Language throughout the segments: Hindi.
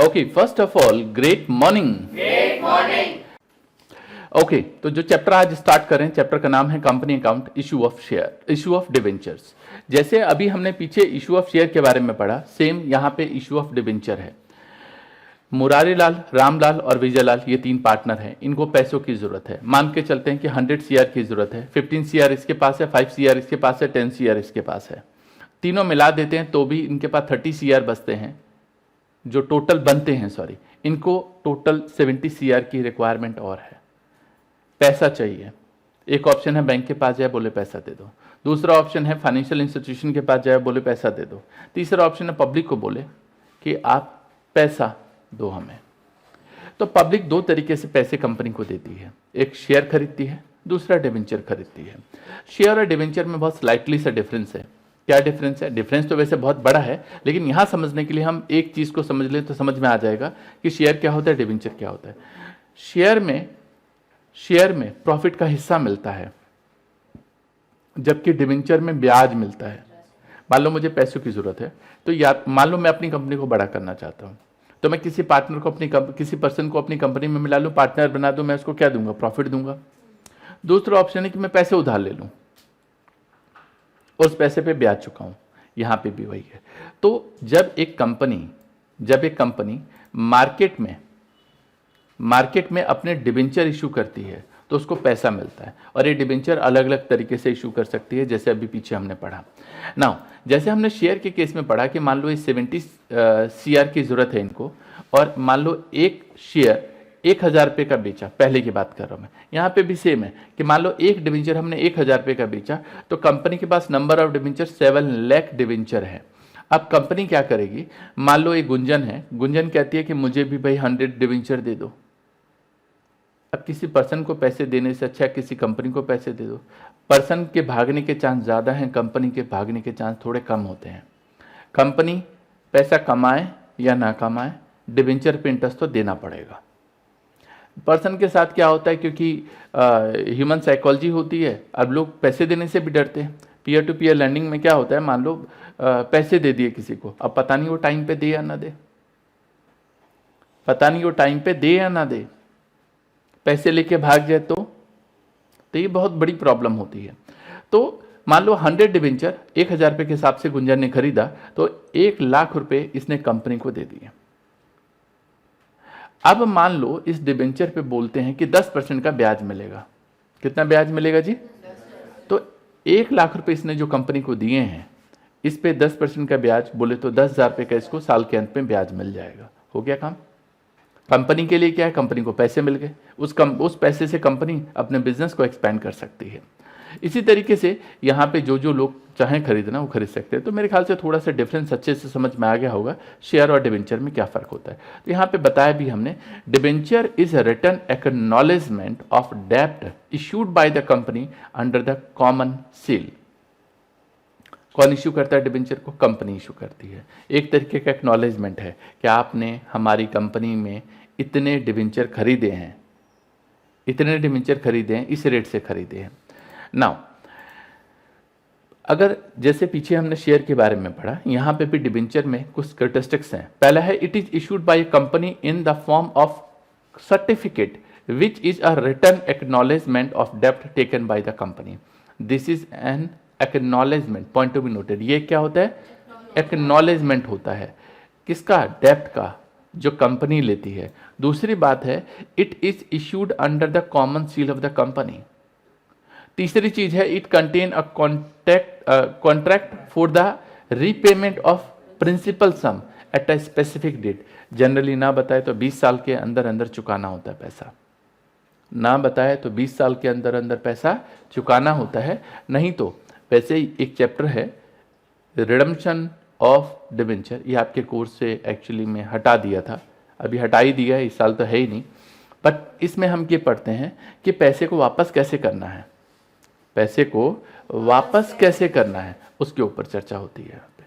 Okay, first of all great morning. Great morning. Okay, तो जो चैप्टर आज स्टार्ट करें, चैप्टर का नाम है company account, issue of share, issue of debentures. जैसे अभी हमने पीछे इशू ऑफ शेयर के बारे में पढ़ा, सेम यहाँ पे इशू ऑफ डिवेंचर है। मुरारी लाल, रामलाल और विजयलाल ये तीन पार्टनर हैं, इनको पैसों की जरूरत है। मान के चलते हैं कि 100 सीआर की जरूरत है, 15 सीआर इसके पास है, 5 सीआर इसके पास है, 10 सीआर इसके पास है। तीनों मिला देते हैं तो भी इनके पास 30 सीआर बचते हैं, जो टोटल बनते हैं, सॉरी, इनको टोटल 70 सीआर की रिक्वायरमेंट और है। पैसा चाहिए। एक ऑप्शन है बैंक के पास जाए बोले पैसा दे दो, दूसरा ऑप्शन है फाइनेंशियल इंस्टीट्यूशन के पास जाए बोले पैसा दे दो, तीसरा ऑप्शन है पब्लिक को बोले कि आप पैसा दो हमें। तो पब्लिक दो तरीके से पैसे कंपनी को देती है, एक शेयर खरीदती है, दूसरा डिवेंचर खरीदती है। शेयर और डिवेंचर में बहुत स्लाइटली सा डिफरेंस है। क्या डिफरेंस है? डिफरेंस तो वैसे बहुत बड़ा है, लेकिन यहां समझने के लिए हम एक चीज को समझ लें तो समझ में आ जाएगा कि शेयर क्या होता है, डिवेंचर क्या होता है। शेयर में प्रॉफिट का हिस्सा मिलता है, जबकि डिवेंचर में ब्याज मिलता है। मान लो मुझे पैसों की जरूरत है, तो या मान लो मैं अपनी कंपनी को बड़ा करना चाहता हूं, तो मैं किसी पार्टनर को किसी पर्सन को अपनी कंपनी में मिला लूं, पार्टनर बना दूं, मैं उसको क्या दूंगा? प्रॉफिट दूंगा। दूसरा ऑप्शन है कि मैं पैसे उधार ले लूं, उस पैसे पे ब्याज चुकाऊं। यहां पे भी वही है। तो जब एक कंपनी मार्केट में अपने डिबेंचर इशू करती है तो उसको पैसा मिलता है, और ये डिबेंचर अलग अलग तरीके से इशू कर सकती है, जैसे अभी पीछे हमने पढ़ा। नाउ, जैसे हमने शेयर के केस में पढ़ा कि मान लो 70 सीआर की जरूरत है इनको, और मान लो एक शेयर 1000 रुपये का बेचा, पहले की बात कर रहा हूं मैं। यहाँ पे भी सेम है कि मान लो एक डिवेंचर हमने 1000 रुपये का बेचा, तो कंपनी के पास number of debenture 7 lakh debenture है। अब कंपनी क्या करेगी? मान लो एक गुंजन है, गुंजन कहती है कि मुझे भी भाई 100 डिवेंचर दे दो। अब किसी पर्सन को पैसे देने से अच्छा किसी कंपनी को पैसे दे दो। पर्सन के भागने के चांस ज़्यादा हैं, कंपनी के भागने के चांस थोड़े कम होते हैं। कंपनी पैसा कमाए या ना कमाए, डिवेंचर पे इंटरेस्ट तो देना पड़ेगा। पर्सन के साथ क्या होता है, क्योंकि ह्यूमन साइकोलॉजी होती है, अब लोग पैसे देने से भी डरते हैं। पीयर टू पीयर लैंडिंग में क्या होता है, मान लो पैसे दे दिए किसी को, अब पता नहीं वो टाइम पे दे या ना दे, पता नहीं वो टाइम पे दे या ना दे, पैसे लेके भाग जाए तो ये बहुत बड़ी प्रॉब्लम होती है। तो मान लो 100 डिवेंचर 1000 रुपये के हिसाब से गुंजन ने खरीदा, तो 1 लाख रुपए इसने कंपनी को दे दिए। अब मान लो इस डिवेंचर पे बोलते हैं कि 10% का ब्याज मिलेगा। कितना ब्याज मिलेगा जी? तो 1 लाख रुपए इसने जो कंपनी को दिए हैं, इस पे 10% का ब्याज बोले तो 10,000 रुपये का इसको साल के अंत में ब्याज मिल जाएगा। हो गया काम। कंपनी के लिए क्या है? कंपनी को पैसे मिल गए, उस पैसे से कंपनी अपने बिजनेस को एक्सपेंड कर सकती है। इसी तरीके से यहाँ पे जो लोग चाहें खरीदना वो खरीद सकते हैं। तो मेरे ख्याल से थोड़ा सा डिफरेंस अच्छे से समझ में आ गया होगा, शेयर और डिवेंचर में क्या फ़र्क होता है। तो यहाँ पे बताया भी हमने, debenture is a written acknowledgement of डेब्ट issued by the company under the common seal. कौन इशू करता है डिवेंचर को? कंपनी इशू करती है। एक तरीके का एक्नॉलेजमेंट है कि आपने हमारी कंपनी में इतने डिवेंचर खरीदे हैं, इस रेट से खरीदे हैं। नाउ, अगर जैसे पीछे हमने शेयर के बारे में पढ़ा, यहां पे भी डिवेंचर में कुछ कैरेक्टरिस्टिक्स हैं। पहला है, it is issued by a company in the form of certificate which is a written acknowledgement of डेब्ट taken by the company. This is an acknowledgement, point to be noted. ये क्या होता है? एक्नॉलेजमेंट होता है। किसका? डेब्ट का, जो कंपनी लेती है। दूसरी बात है, it is issued under the common seal of the company. तीसरी चीज है, it contain a contract for the repayment of principal sum at a specific date. Generally ना बताए तो 20 साल के अंदर अंदर चुकाना होता है पैसा, ना बताए तो 20 साल के अंदर अंदर पैसा चुकाना होता है। नहीं तो वैसे ही एक चैप्टर है रिडम्पशन ऑफ डिवेंचर, ये आपके कोर्स से एक्चुअली में हटा दिया था, अभी हटा ही दिया है, इस साल तो है ही नहीं। बट इसमें हम ये पढ़ते हैं कि पैसे को वापस कैसे करना है, पैसे को वापस कैसे करना है, उसके ऊपर चर्चा होती है यहाँ पे।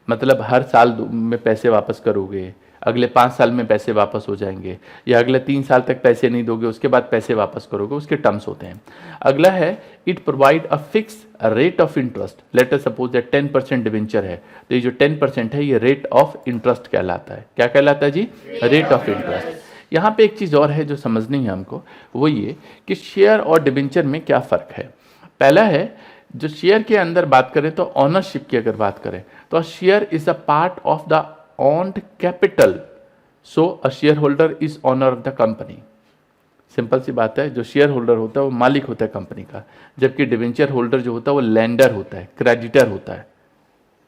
मतलब हर साल में पैसे वापस करोगे, अगले 5 साल में पैसे वापस हो जाएंगे, या अगले 3 साल तक पैसे नहीं दोगे उसके बाद पैसे वापस करोगे, उसके टर्म्स होते हैं। अगला है it provide a fix rate of interest. Let us suppose that 10% debenture है, तो ये जो 10% है ये रेट ऑफ इंटरेस्ट कहलाता है। क्या कहलाता है जी? Rate of interest. यहाँ पे एक चीज़ और है जो समझनी है हमको, वो ये कि शेयर और डिवेंचर में क्या फ़र्क है। पहला है, जो शेयर के अंदर बात करें तो ऑनरशिप की अगर बात करें तो share is a part of the owned capital, so a shareholder is owner of the company. Simple सी बात है, जो शेयर होल्डर होता है वो मालिक होता है कंपनी का, जबकि डिवेंचर होल्डर जो होता है वो लेंडर होता है, क्रेडिटर होता है।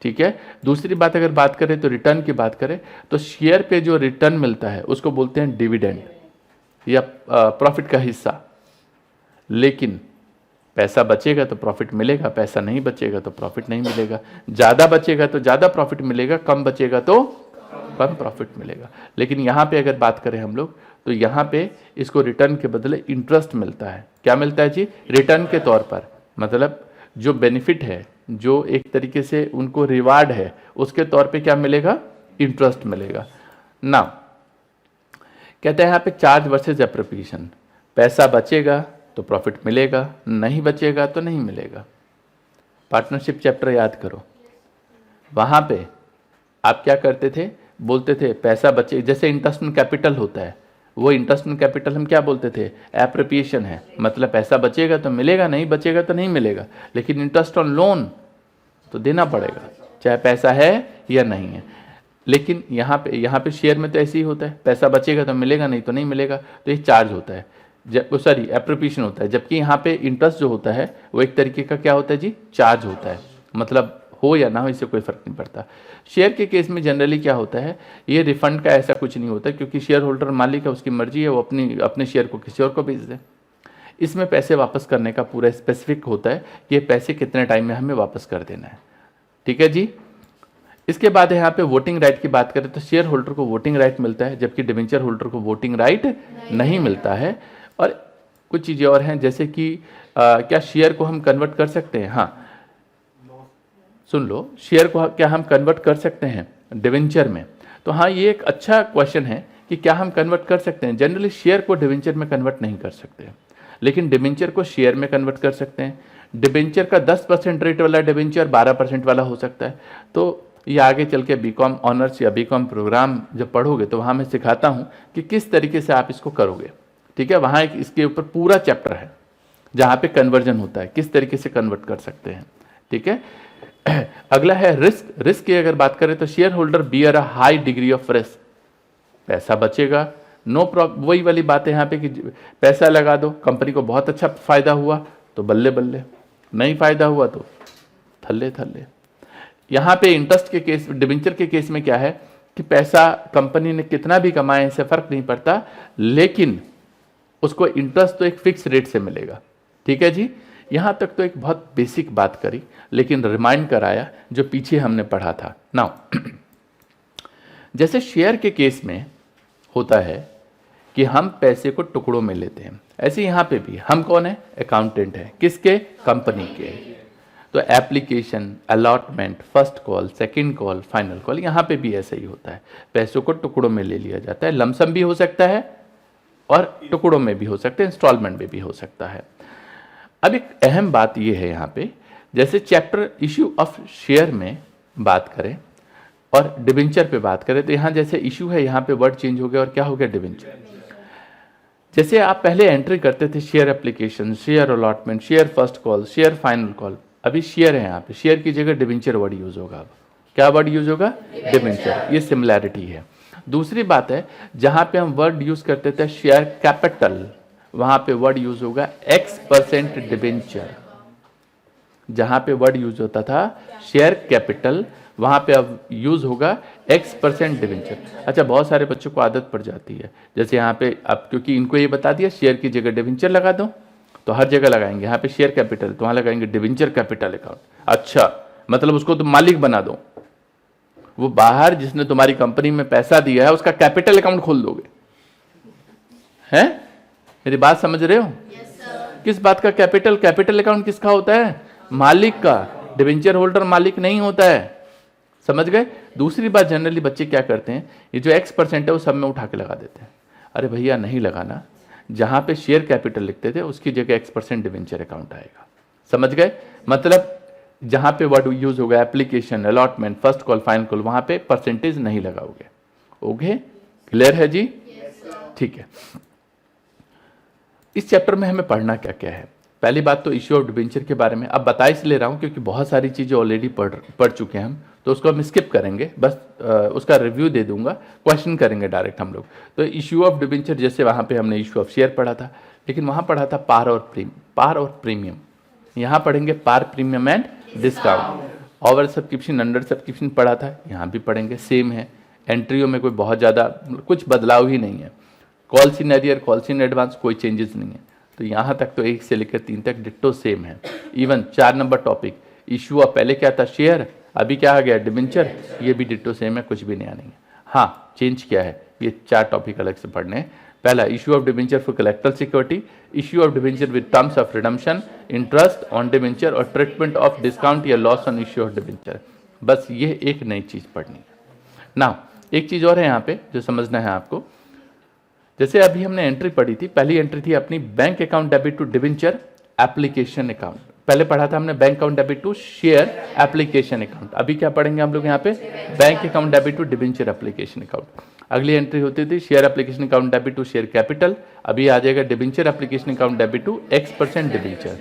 ठीक है। दूसरी बात अगर बात करें तो रिटर्न की बात करें तो शेयर पे जो रिटर्न मिलता है उसको बोलते हैं डिविडेंड या प्रॉफिट का हिस्सा। लेकिन पैसा बचेगा तो प्रॉफिट मिलेगा, पैसा नहीं बचेगा तो प्रॉफिट नहीं मिलेगा। ज़्यादा बचेगा तो ज़्यादा प्रॉफिट मिलेगा, कम बचेगा तो कम प्रॉफिट मिलेगा। लेकिन यहाँ पे अगर बात करें हम लोग तो यहाँ पे इसको रिटर्न के बदले इंटरेस्ट मिलता है। क्या मिलता है जी? रिटर्न के तौर पर, मतलब जो बेनिफिट है, जो एक तरीके से उनको रिवार्ड है, उसके तौर पे क्या मिलेगा? इंटरेस्ट मिलेगा ना। कहते हैं यहाँ पे चार्ज वर्सेज एप्रोप्रिएशन। पैसा बचेगा तो प्रॉफिट मिलेगा, नहीं बचेगा तो नहीं मिलेगा। पार्टनरशिप चैप्टर याद करो, वहाँ पे आप क्या करते थे? बोलते थे पैसा बचे, जैसे इंटरेस्ट ऑन कैपिटल होता है, वो इंटरेस्ट ऑन कैपिटल हम क्या बोलते थे? एप्रोप्रिएशन है, मतलब पैसा बचेगा तो मिलेगा, नहीं बचेगा तो नहीं मिलेगा। लेकिन इंटरेस्ट ऑन लोन तो देना पड़ेगा, चाहे पैसा है या नहीं है। लेकिन यहाँ पे शेयर में तो ऐसे ही होता है, पैसा बचेगा तो मिलेगा, नहीं तो नहीं मिलेगा, तो ये चार्ज होता है, सॉरी एप्रोप्रिएशन होता है। जबकि यहाँ पे इंटरेस्ट जो होता है वो एक तरीके का क्या होता है जी? चार्ज होता है, मतलब हो या ना हो इससे कोई फर्क नहीं पड़ता। शेयर के केस में जनरली क्या होता है, ये रिफंड का ऐसा कुछ नहीं होता, क्योंकि शेयर होल्डर मालिक है, उसकी मर्जी है, वो अपने शेयर को किसी और को बेच दे। इसमें पैसे वापस करने का पूरा स्पेसिफिक होता है कि ये पैसे कितने टाइम में हमें वापस कर देना है। ठीक है जी। इसके बाद यहाँ पे वोटिंग राइट की बात करें तो शेयर होल्डर को वोटिंग राइट मिलता है, जबकि डिवेंचर होल्डर को वोटिंग राइट नहीं मिलता है। और कुछ चीज़ें और हैं, जैसे कि क्या शेयर को हम कन्वर्ट कर सकते हैं? हाँ, सुन लो, शेयर को क्या हम कन्वर्ट कर सकते हैं डिवेंचर में? तो हाँ, ये एक अच्छा क्वेश्चन है कि क्या हम कन्वर्ट कर सकते हैं। जनरली शेयर को डिवेंचर में कन्वर्ट नहीं कर सकते, लेकिन डिवेंचर को शेयर में कन्वर्ट कर सकते हैं। डिवेंचर का 10% रेट वाला डिवेंचर 12% वाला हो सकता है। तो ये आगे चल के बीकॉम ऑनर्स या बीकॉम प्रोग्राम जब पढ़ोगे तो वहाँ मैं सिखाता हूँ कि किस तरीके से आप इसको करोगे। ठीक है, वहाँ एक इसके ऊपर पूरा चैप्टर है जहाँ पे कन्वर्जन होता है, किस तरीके से कन्वर्ट कर सकते हैं। ठीक है। अगला है रिस्क। रिस्क की अगर बात करें तो share holder bear a high degree of risk. पैसा बचेगा, नो प्रॉब्लम, वही वाली बात है यहाँ पे कि पैसा लगा दो, कंपनी को बहुत अच्छा फायदा हुआ तो बल्ले बल्ले, नहीं फायदा हुआ तो थल्ले थल्ले। यहाँ पे इंटरेस्ट के केस, डिवेंचर के केस में क्या है कि पैसा कंपनी ने कितना भी कमाए इससे फर्क नहीं पड़ता, लेकिन उसको इंटरेस्ट तो एक फिक्स रेट से मिलेगा। ठीक है जी। यहाँ तक तो एक बहुत बेसिक बात करी, लेकिन रिमाइंड कराया जो पीछे हमने पढ़ा था। नाउ जैसे शेयर के केस में होता है कि हम पैसे को टुकड़ों में लेते हैं, ऐसे यहाँ पे भी हम कौन है? अकाउंटेंट है। किसके? कंपनी के। तो application, allotment, first call, second call, final call, यहाँ पे भी ऐसा ही होता है। पैसों को टुकड़ों में ले लिया जाता है, लमसम भी हो सकता है और टुकड़ों में भी हो सकते हैं, इंस्टॉलमेंट में भी हो सकता है। अब एक अहम बात यह है यहाँ पे, जैसे चैप्टर इश्यू ऑफ शेयर में बात करें और डिवेंचर पे बात करें तो यहाँ जैसे इश्यू है, यहाँ पे वर्ड चेंज हो गया और क्या हो गया? डिवेंचर। जैसे आप पहले एंट्री करते थे share application, share allotment, share first call, share final call, अभी शेयर है यहाँ पे, शेयर की जगह डिवेंचर वर्ड यूज होगा। अब क्या वर्ड यूज होगा? डिवेंचर। ये सिमिलैरिटी है। दूसरी बात है, जहां पे हम वर्ड यूज करते थे शेयर कैपिटल, वहां पे वर्ड यूज होगा X% डिवेंचर। जहां पे वर्ड यूज होता था शेयर कैपिटल, वहां पे अब यूज होगा X% डिवेंचर। अच्छा, बहुत सारे बच्चों को आदत पड़ जाती है, जैसे यहाँ पे अब क्योंकि इनको ये बता दिया शेयर की जगह डिवेंचर लगा दो, तो हर जगह लगाएंगे। यहाँ पे शेयर कैपिटल तो वहां लगाएंगे डिवेंचर कैपिटल अकाउंट। अच्छा, मतलब उसको तुम मालिक बना दो, वो बाहर जिसने तुम्हारी कंपनी में पैसा दिया है उसका कैपिटल अकाउंट खोल दोगे। हैं? मेरी बात समझ रहे हो? किस बात का कैपिटल? कैपिटल अकाउंट किसका होता है? मालिक का। डिवेंचर होल्डर मालिक नहीं होता है। समझ गए। दूसरी बात, जनरली बच्चे क्या करते हैं, ये जो X% है वो सब में उठा के लगा देते हैं। अरे भैया नहीं लगाना, जहां पे शेयर कैपिटल लिखते थे उसकी जगह X% डिवेंचर अकाउंट आएगा। समझ गए, मतलब जहां पे वर्ड यूज होगा application, allotment, first call, final call, वहां पे परसेंटेज नहीं लगाओगे। ओके, क्लियर है जी? ठीक है। इस चैप्टर में हमें पढ़ना क्या क्या है। पहली बात तो इश्यू ऑफ डिबेंचर के बारे में, अब बता इसलिए रहा हूं क्योंकि बहुत सारी चीजें ऑलरेडी पढ़ चुके हैं हम, तो उसको हम स्किप करेंगे, बस उसका रिव्यू दे दूंगा, क्वेश्चन करेंगे डायरेक्ट हम लोग। तो इश्यू ऑफ डिबेंचर, जैसे वहां पे हमने इश्यू ऑफ शेयर पढ़ा था, लेकिन वहां पढ़ा था पार और प्रीमियम। यहाँ पढ़ेंगे par, premium and discount. Over subscription, under subscription पढ़ा था, यहाँ भी पढ़ेंगे, सेम है। एंट्रियों में कोई बहुत ज़्यादा कुछ बदलाव ही नहीं है। Calls in arrear, calls in advance, कोई चेंजेस नहीं है। तो यहाँ तक तो 1 से लेकर 3 तक डिट्टो सेम है। Even 4 number topic issue of, पहले क्या था शेयर, अभी क्या आ गया डिबेंचर, ये भी डिट्टो सेम है, कुछ भी नया नहीं है। हाँ, चेंज क्या है, ये 4 टॉपिक अलग से पढ़ने हैं। पहला, issue of debenture for collector security, issue of debenture with terms of redemption, interest on debenture और ट्रीटमेंट ऑफ डिस्काउंट या loss on issue of debenture. बस ये एक नई चीज पढ़नी है ना। एक चीज और है यहाँ पे जो समझना है आपको, जैसे अभी हमने एंट्री पढ़ी थी, पहली एंट्री थी अपनी bank account debit to debenture application account. पहले पढ़ा था हमने bank account debit to share application account. अभी क्या पढ़ेंगे हम लोग यहाँ पे, bank account debit to debenture application account. अगली एंट्री होती थी share application account debit to share capital. अभी आ जाएगा debenture application account debit to X% debenture.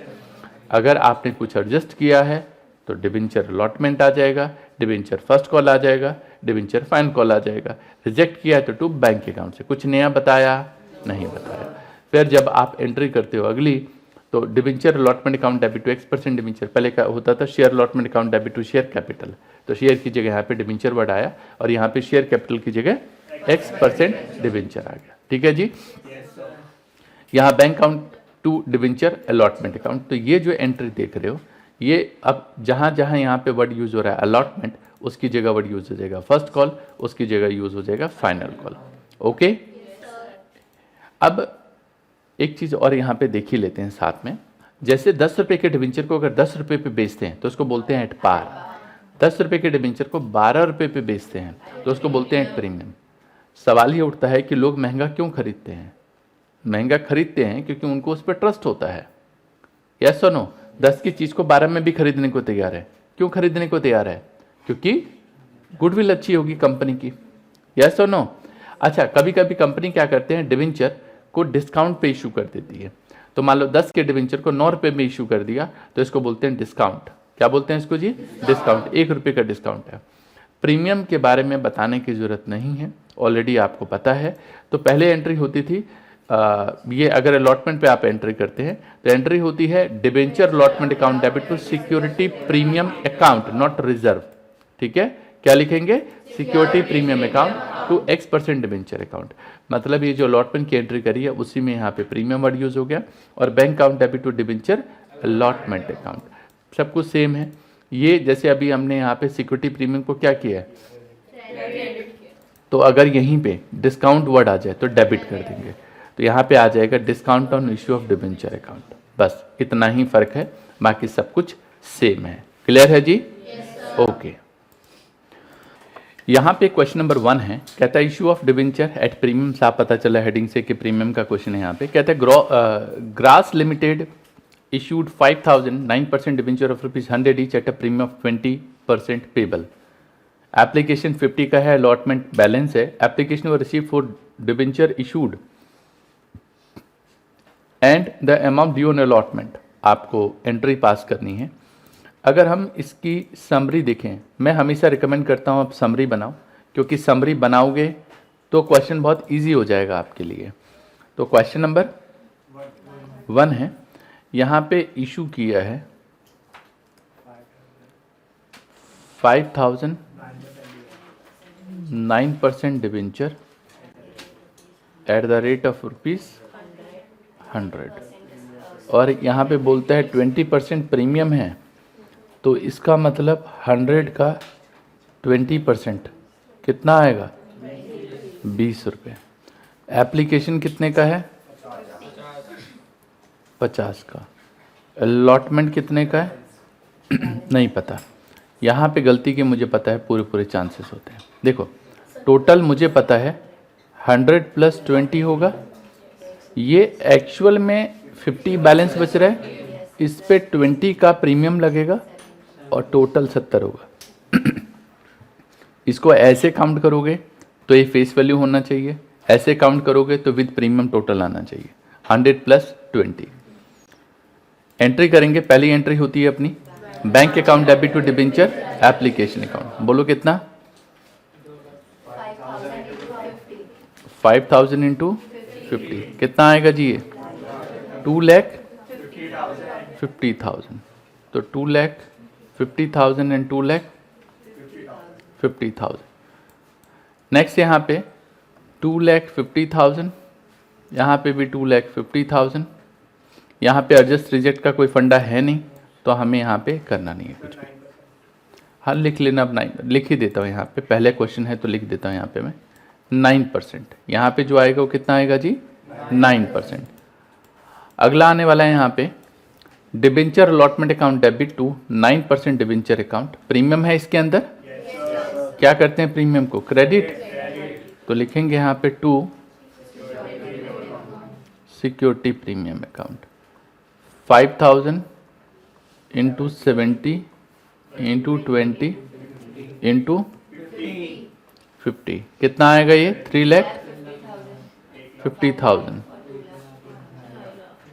अगर आपने कुछ एडजस्ट किया है तो डिबेंचर अलॉटमेंट आ जाएगा, डिबेंचर फर्स्ट कॉल आ जाएगा, डिबेंचर फाइनल कॉल आ जाएगा। रिजेक्ट किया है तो टू बैंक अकाउंट से। कुछ नया बताया नहीं बताया। फिर जब आप एंट्री करते हो अगली, तो debenture allotment account debit to X% debenture. पहले क्या होता था, share allotment account debit to share capital. तो शेयर की जगह यहाँ पे डिबेंचर वर्ड आया और यहाँ पे शेयर कैपिटल की जगह X% डिबेंचर आ गया। ठीक है जी। यहाँ bank account to debenture allotment account. तो ये जो एंट्री देख रहे हो, ये अब जहां जहां यहाँ पे वर्ड यूज हो रहा है अलॉटमेंट, उसकी जगह वर्ड यूज हो जाएगा फर्स्ट कॉल, उसकी जगह यूज हो जाएगा फाइनल कॉल। ओके, अब एक चीज और यहाँ पे देख ही लेते हैं साथ में। जैसे 10 रुपए के डिबेंचर को अगर 10 रुपए पे बेचते हैं तो उसको बोलते हैं एट पार। 10 रुपए के डिबेंचर को 12 रुपए पे बेचते हैं तो उसको बोलते हैं एट प्रीमियम। सवाल ये उठता है कि लोग महंगा क्यों खरीदते हैं। महंगा खरीदते हैं क्योंकि उनको उस पर ट्रस्ट होता है। यस और नो, 10 की चीज को 12 में भी खरीदने को तैयार है। क्यों खरीदने को तैयार है? क्योंकि गुडविल अच्छी होगी कंपनी की। यस और नो। अच्छा, कभी कभी कंपनी क्या करते हैं, डिबेंचर को डिस्काउंट पे इशू कर देती है। तो मान लो 10 के डिबेंचर को 9 रुपए में इशू कर दिया तो इसको बोलते हैं डिस्काउंट। क्या बोलते हैं इसको जी? डिस्काउंट। 1 रुपए का डिस्काउंट है। प्रीमियम के बारे में बताने की जरूरत नहीं है, ऑलरेडी आपको पता है। तो पहले एंट्री होती थी ये अगर अलॉटमेंट पे आप एंट्री करते हैं तो एंट्री होती है debenture allotment account debit to security premium account not reserve. ठीक है, क्या लिखेंगे? Security premium account to X% debenture account. मतलब ये जो अलॉटमेंट की एंट्री करी है उसी में यहाँ पे प्रीमियम वर्ड यूज हो गया। और bank account debit to debenture allotment account, सब कुछ सेम है। ये जैसे अभी हमने यहाँ पे सिक्योरिटी प्रीमियम को क्या किया है, तो अगर यहीं पे डिस्काउंट वर्ड आ जाए तो डेबिट कर देंगे। तो यहाँ पे आ जाएगा discount on issue of debenture account. बस इतना ही फर्क है, बाकी सब कुछ सेम है। क्लियर है जी? ओके। यहाँ पे क्वेश्चन नंबर 1 है, कहता है issue of debenture at premium. साफ पता चला हेडिंग से कि प्रीमियम का क्वेश्चन है। यहाँ पे कहता है grass limited issued 5,000 9% debenture of ₹100 each at a premium of 20% payable. Application 50 का है, अलॉटमेंट बैलेंस है। एप्लीकेशन वो receive for debenture issued and the amount due on allotment. आपको एंट्री पास करनी है। अगर हम इसकी समरी देखें, मैं हमेशा रिकमेंड करता हूँ आप समरी बनाओ, क्योंकि समरी बनाओगे तो क्वेश्चन बहुत इजी हो जाएगा आपके लिए। तो क्वेश्चन नंबर 1 है, यहाँ पे इशू किया है 5,000 9% debenture at the rate of ₹100 और यहाँ पे बोलता है 20% प्रीमियम है। तो इसका मतलब 100 का 20% कितना आएगा? 20 रुपये। एप्लीकेशन कितने का है? 50 का। अलॉटमेंट कितने का है? नहीं पता। यहाँ पे गलती के मुझे पता है पूरे चांसेस होते हैं। देखो टोटल मुझे पता है 100 प्लस 20 होगा, ये एक्चुअल में 50 बैलेंस बच रहा है, इस पे 20 का प्रीमियम लगेगा और टोटल 70 होगा। इसको ऐसे काउंट करोगे तो ये फेस वैल्यू होना चाहिए, ऐसे काउंट करोगे तो विद प्रीमियम टोटल आना चाहिए 100 प्लस 20। एंट्री करेंगे, पहली एंट्री होती है अपनी bank account debit to debenture application account. बोलो कितना? 5000 इंटू 50 कितना आएगा जी? ये 2,50,000। तो 2,50,000 एंड 2,50,000। नेक्स्ट यहाँ पे 2,50,000, यहाँ पे भी 2,50,000। यहाँ पे एडजस्ट रिजेक्ट का कोई फंडा है नहीं, तो हमें यहाँ पे करना नहीं है कुछ भी। हाँ लिख लेना, अब 9 लिख ही देता हूँ यहाँ पे, पहले क्वेश्चन है तो लिख देता हूँ यहाँ पे मैं 9%। यहाँ पे जो आएगा वो कितना आएगा जी? 9%। अगला आने वाला है यहाँ पे debenture allotment account debit to 9% debenture account. Premium है इसके अंदर, क्या करते हैं प्रीमियम को? क्रेडिट। तो लिखेंगे यहाँ पे to security premium account 5,000 into 70 into 20 into 50 कितना आएगा ये? 3,50,000।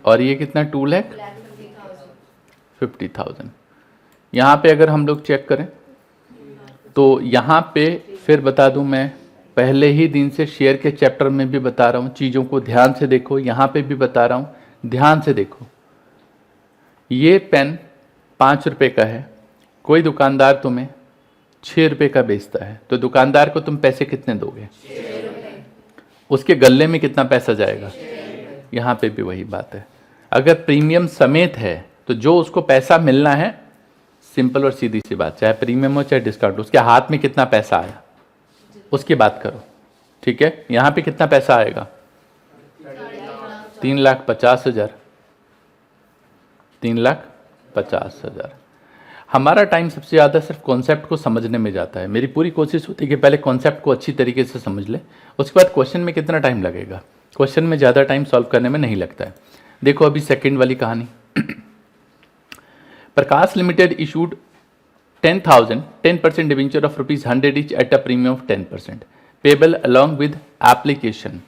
और ये कितना? 2,50,000। यहाँ पे अगर हम लोग चेक करें तो यहाँ पे फिर बता दूं, मैं पहले ही दिन से शेयर के चैप्टर में भी बता रहा हूँ, चीज़ों को ध्यान से देखो, यहाँ पे भी बता रहा हूँ ध्यान से देखो। ये पेन 5 रुपये का है, कोई दुकानदार तुम्हें 6 रुपये का बेचता है, तो दुकानदार को तुम पैसे कितने दोगे? उसके गल्ले में कितना पैसा जाएगा? यहाँ पे भी वही बात है। अगर प्रीमियम समेत है तो जो उसको पैसा मिलना है, सिंपल और सीधी सी बात, चाहे प्रीमियम हो चाहे डिस्काउंट, उसके हाथ में कितना पैसा आया उसकी बात करो, ठीक है? यहाँ पे कितना पैसा आएगा? 3,50,000। 3,50,000। हमारा टाइम सबसे ज़्यादा सिर्फ कॉन्सेप्ट को समझने में जाता है। मेरी पूरी कोशिश होती है कि पहले कॉन्सेप्ट को अच्छी तरीके से समझ ले, उसके बाद क्वेश्चन में कितना टाइम लगेगा। क्वेश्चन में ज़्यादा टाइम सॉल्व करने में नहीं लगता है। देखो अभी सेकंड वाली कहानी। Prakash limited issued 10% debenture of ₹100 each at a premium of 10%, payable along with application.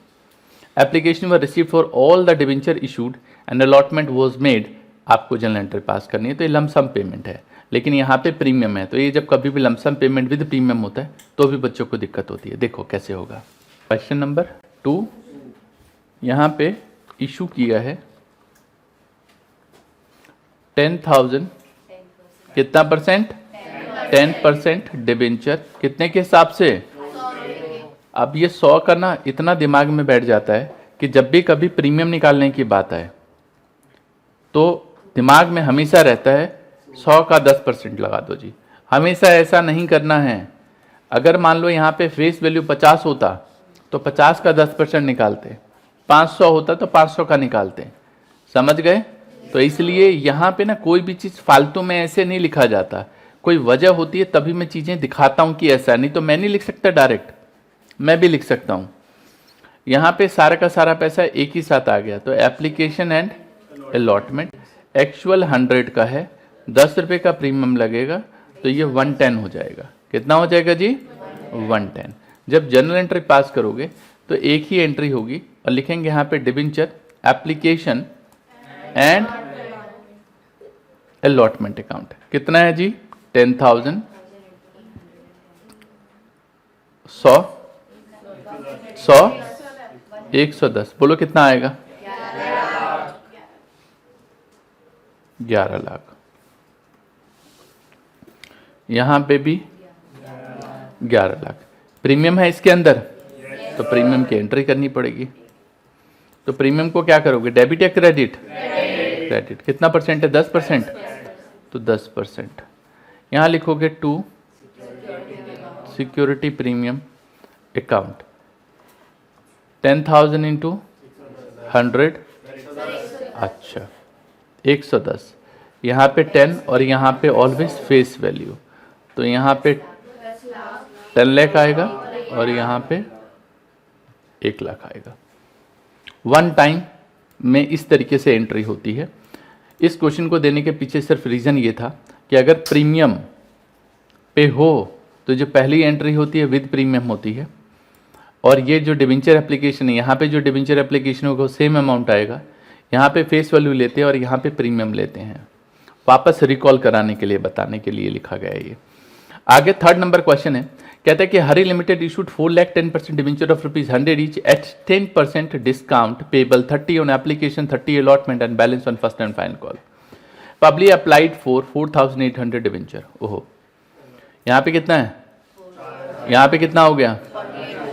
Application was received for all the debenture issued and allotment was made. आपको जनरल एंट्री पास करनी है, तो ये लमसम पेमेंट है, लेकिन यहाँ पे प्रीमियम है। तो ये जब कभी भी लमसम पेमेंट विद प्रीमियम होता है तो भी बच्चों को दिक्कत होती है। देखो कैसे होगा। क्वेश्चन नंबर 2 यहाँ पे इशू किया है 10,000, कितना परसेंट? 10% डिबेंचर, कितने के हिसाब से? अब ये 100 का ना इतना दिमाग में बैठ जाता है कि जब भी कभी प्रीमियम निकालने की बात आए तो दिमाग में हमेशा रहता है 100 का 10% लगा दो जी। हमेशा ऐसा नहीं करना है। अगर मान लो यहाँ पे फेस वैल्यू 50 होता तो 50 का 10% निकालते, 500 होता तो 500 का निकालते, समझ गए? तो इसलिए यहाँ पे ना कोई भी चीज़ फालतू में ऐसे नहीं लिखा जाता, कोई वजह होती है तभी मैं चीज़ें दिखाता हूँ कि ऐसा, नहीं तो मैं नहीं लिख सकता डायरेक्ट, मैं भी लिख सकता हूँ। यहाँ पे सारा का सारा पैसा एक ही साथ आ गया, तो एप्लीकेशन एंड अलॉटमेंट एक्चुअल 100 का है, 10 रुपये का प्रीमियम लगेगा, तो ये 110 हो जाएगा। कितना हो जाएगा जी? 110। जब जनरल एंट्री पास करोगे तो एक ही एंट्री होगी और लिखेंगे यहाँ पे debenture application and allotment account. कितना है जी? 10,000, 100, 110। बोलो कितना आएगा? 11 लाख। यहां पे भी 11 लाख। प्रीमियम है इसके अंदर, तो प्रीमियम की एंट्री करनी पड़ेगी। तो प्रीमियम को क्या करोगे? डेबिट या क्रेडिट? क्रेडिट। कितना परसेंट है? 10%, तो 10%। यहां लिखोगे to security premium account 10,000 into 100, अच्छा 110। यहाँ पे 10 और यहाँ पे ऑलवेज फेस वैल्यू, तो यहाँ पे 10 लाख आएगा और यहाँ पे 1 लाख आएगा। वन टाइम में इस तरीके से एंट्री होती है। इस क्वेश्चन को देने के पीछे सिर्फ रीज़न ये था कि अगर प्रीमियम पे हो तो जो पहली एंट्री होती है विद प्रीमियम होती है, और ये जो डिबेंचर एप्लीकेशन है, यहाँ पे जो डिबेंचर एप्लीकेशन होगा सेम अमाउंट आएगा। यहाँ पे फेस वैल्यू लेते हैं और यहाँ पे प्रीमियम लेते हैं। वापस रिकॉल कराने के लिए, बताने के लिए लिखा गया है ये। आगे थर्ड नंबर क्वेश्चन है, कहता है कि Hari limited issued 4,10% debenture of ₹100 each at 10% discount payable 30 on application, 30 allotment and balance on first and final call. Public applied for 4,800 debenture. ओहो, यहाँ पे कितना है, यहाँ पे कितना हो गया,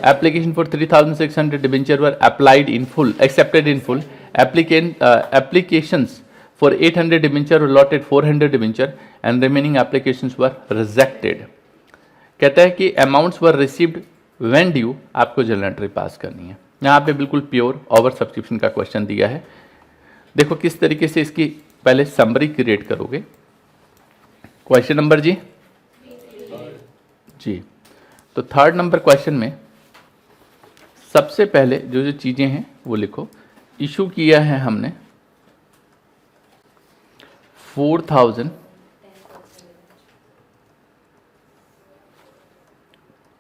application for 3,600 debenture were applied in full, accepted in full. Applications for 800 debenture allotted 400 debenture and remaining applications were rejected। कहता है कि amounts were received when due, आपको जर्नल एंट्री पास करनी है। यहाँ पे बिल्कुल प्योर ओवर सब्सक्रिप्शन का क्वेश्चन दिया है। देखो किस तरीके से इसकी पहले समरी क्रिएट करोगे। क्वेश्चन नंबर जी तो थर्ड नंबर क्वेश्चन में सबसे पहले जो जो चीज़ें हैं वो लिखो। इशू किया है हमने 4,000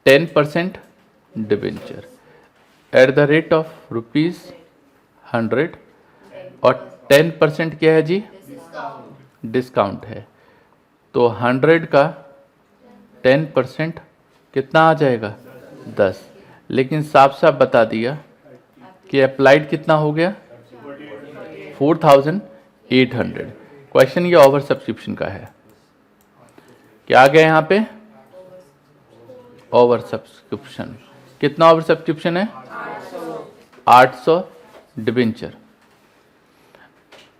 10% debenture at the rate of ₹100 और 10% क्या है जी, डिस्काउंट है। तो 100 का 10% कितना आ जाएगा, 10। लेकिन साफ साफ बता दिया कि अप्लाइड कितना हो गया, 4,800। क्वेश्चन ये ओवर सब्सक्रिप्शन का है। क्या आ गया यहाँ पे, ओवर सब्सक्रिप्शन। कितना ओवर सब्सक्रिप्शन है, 800 डिबेंचर।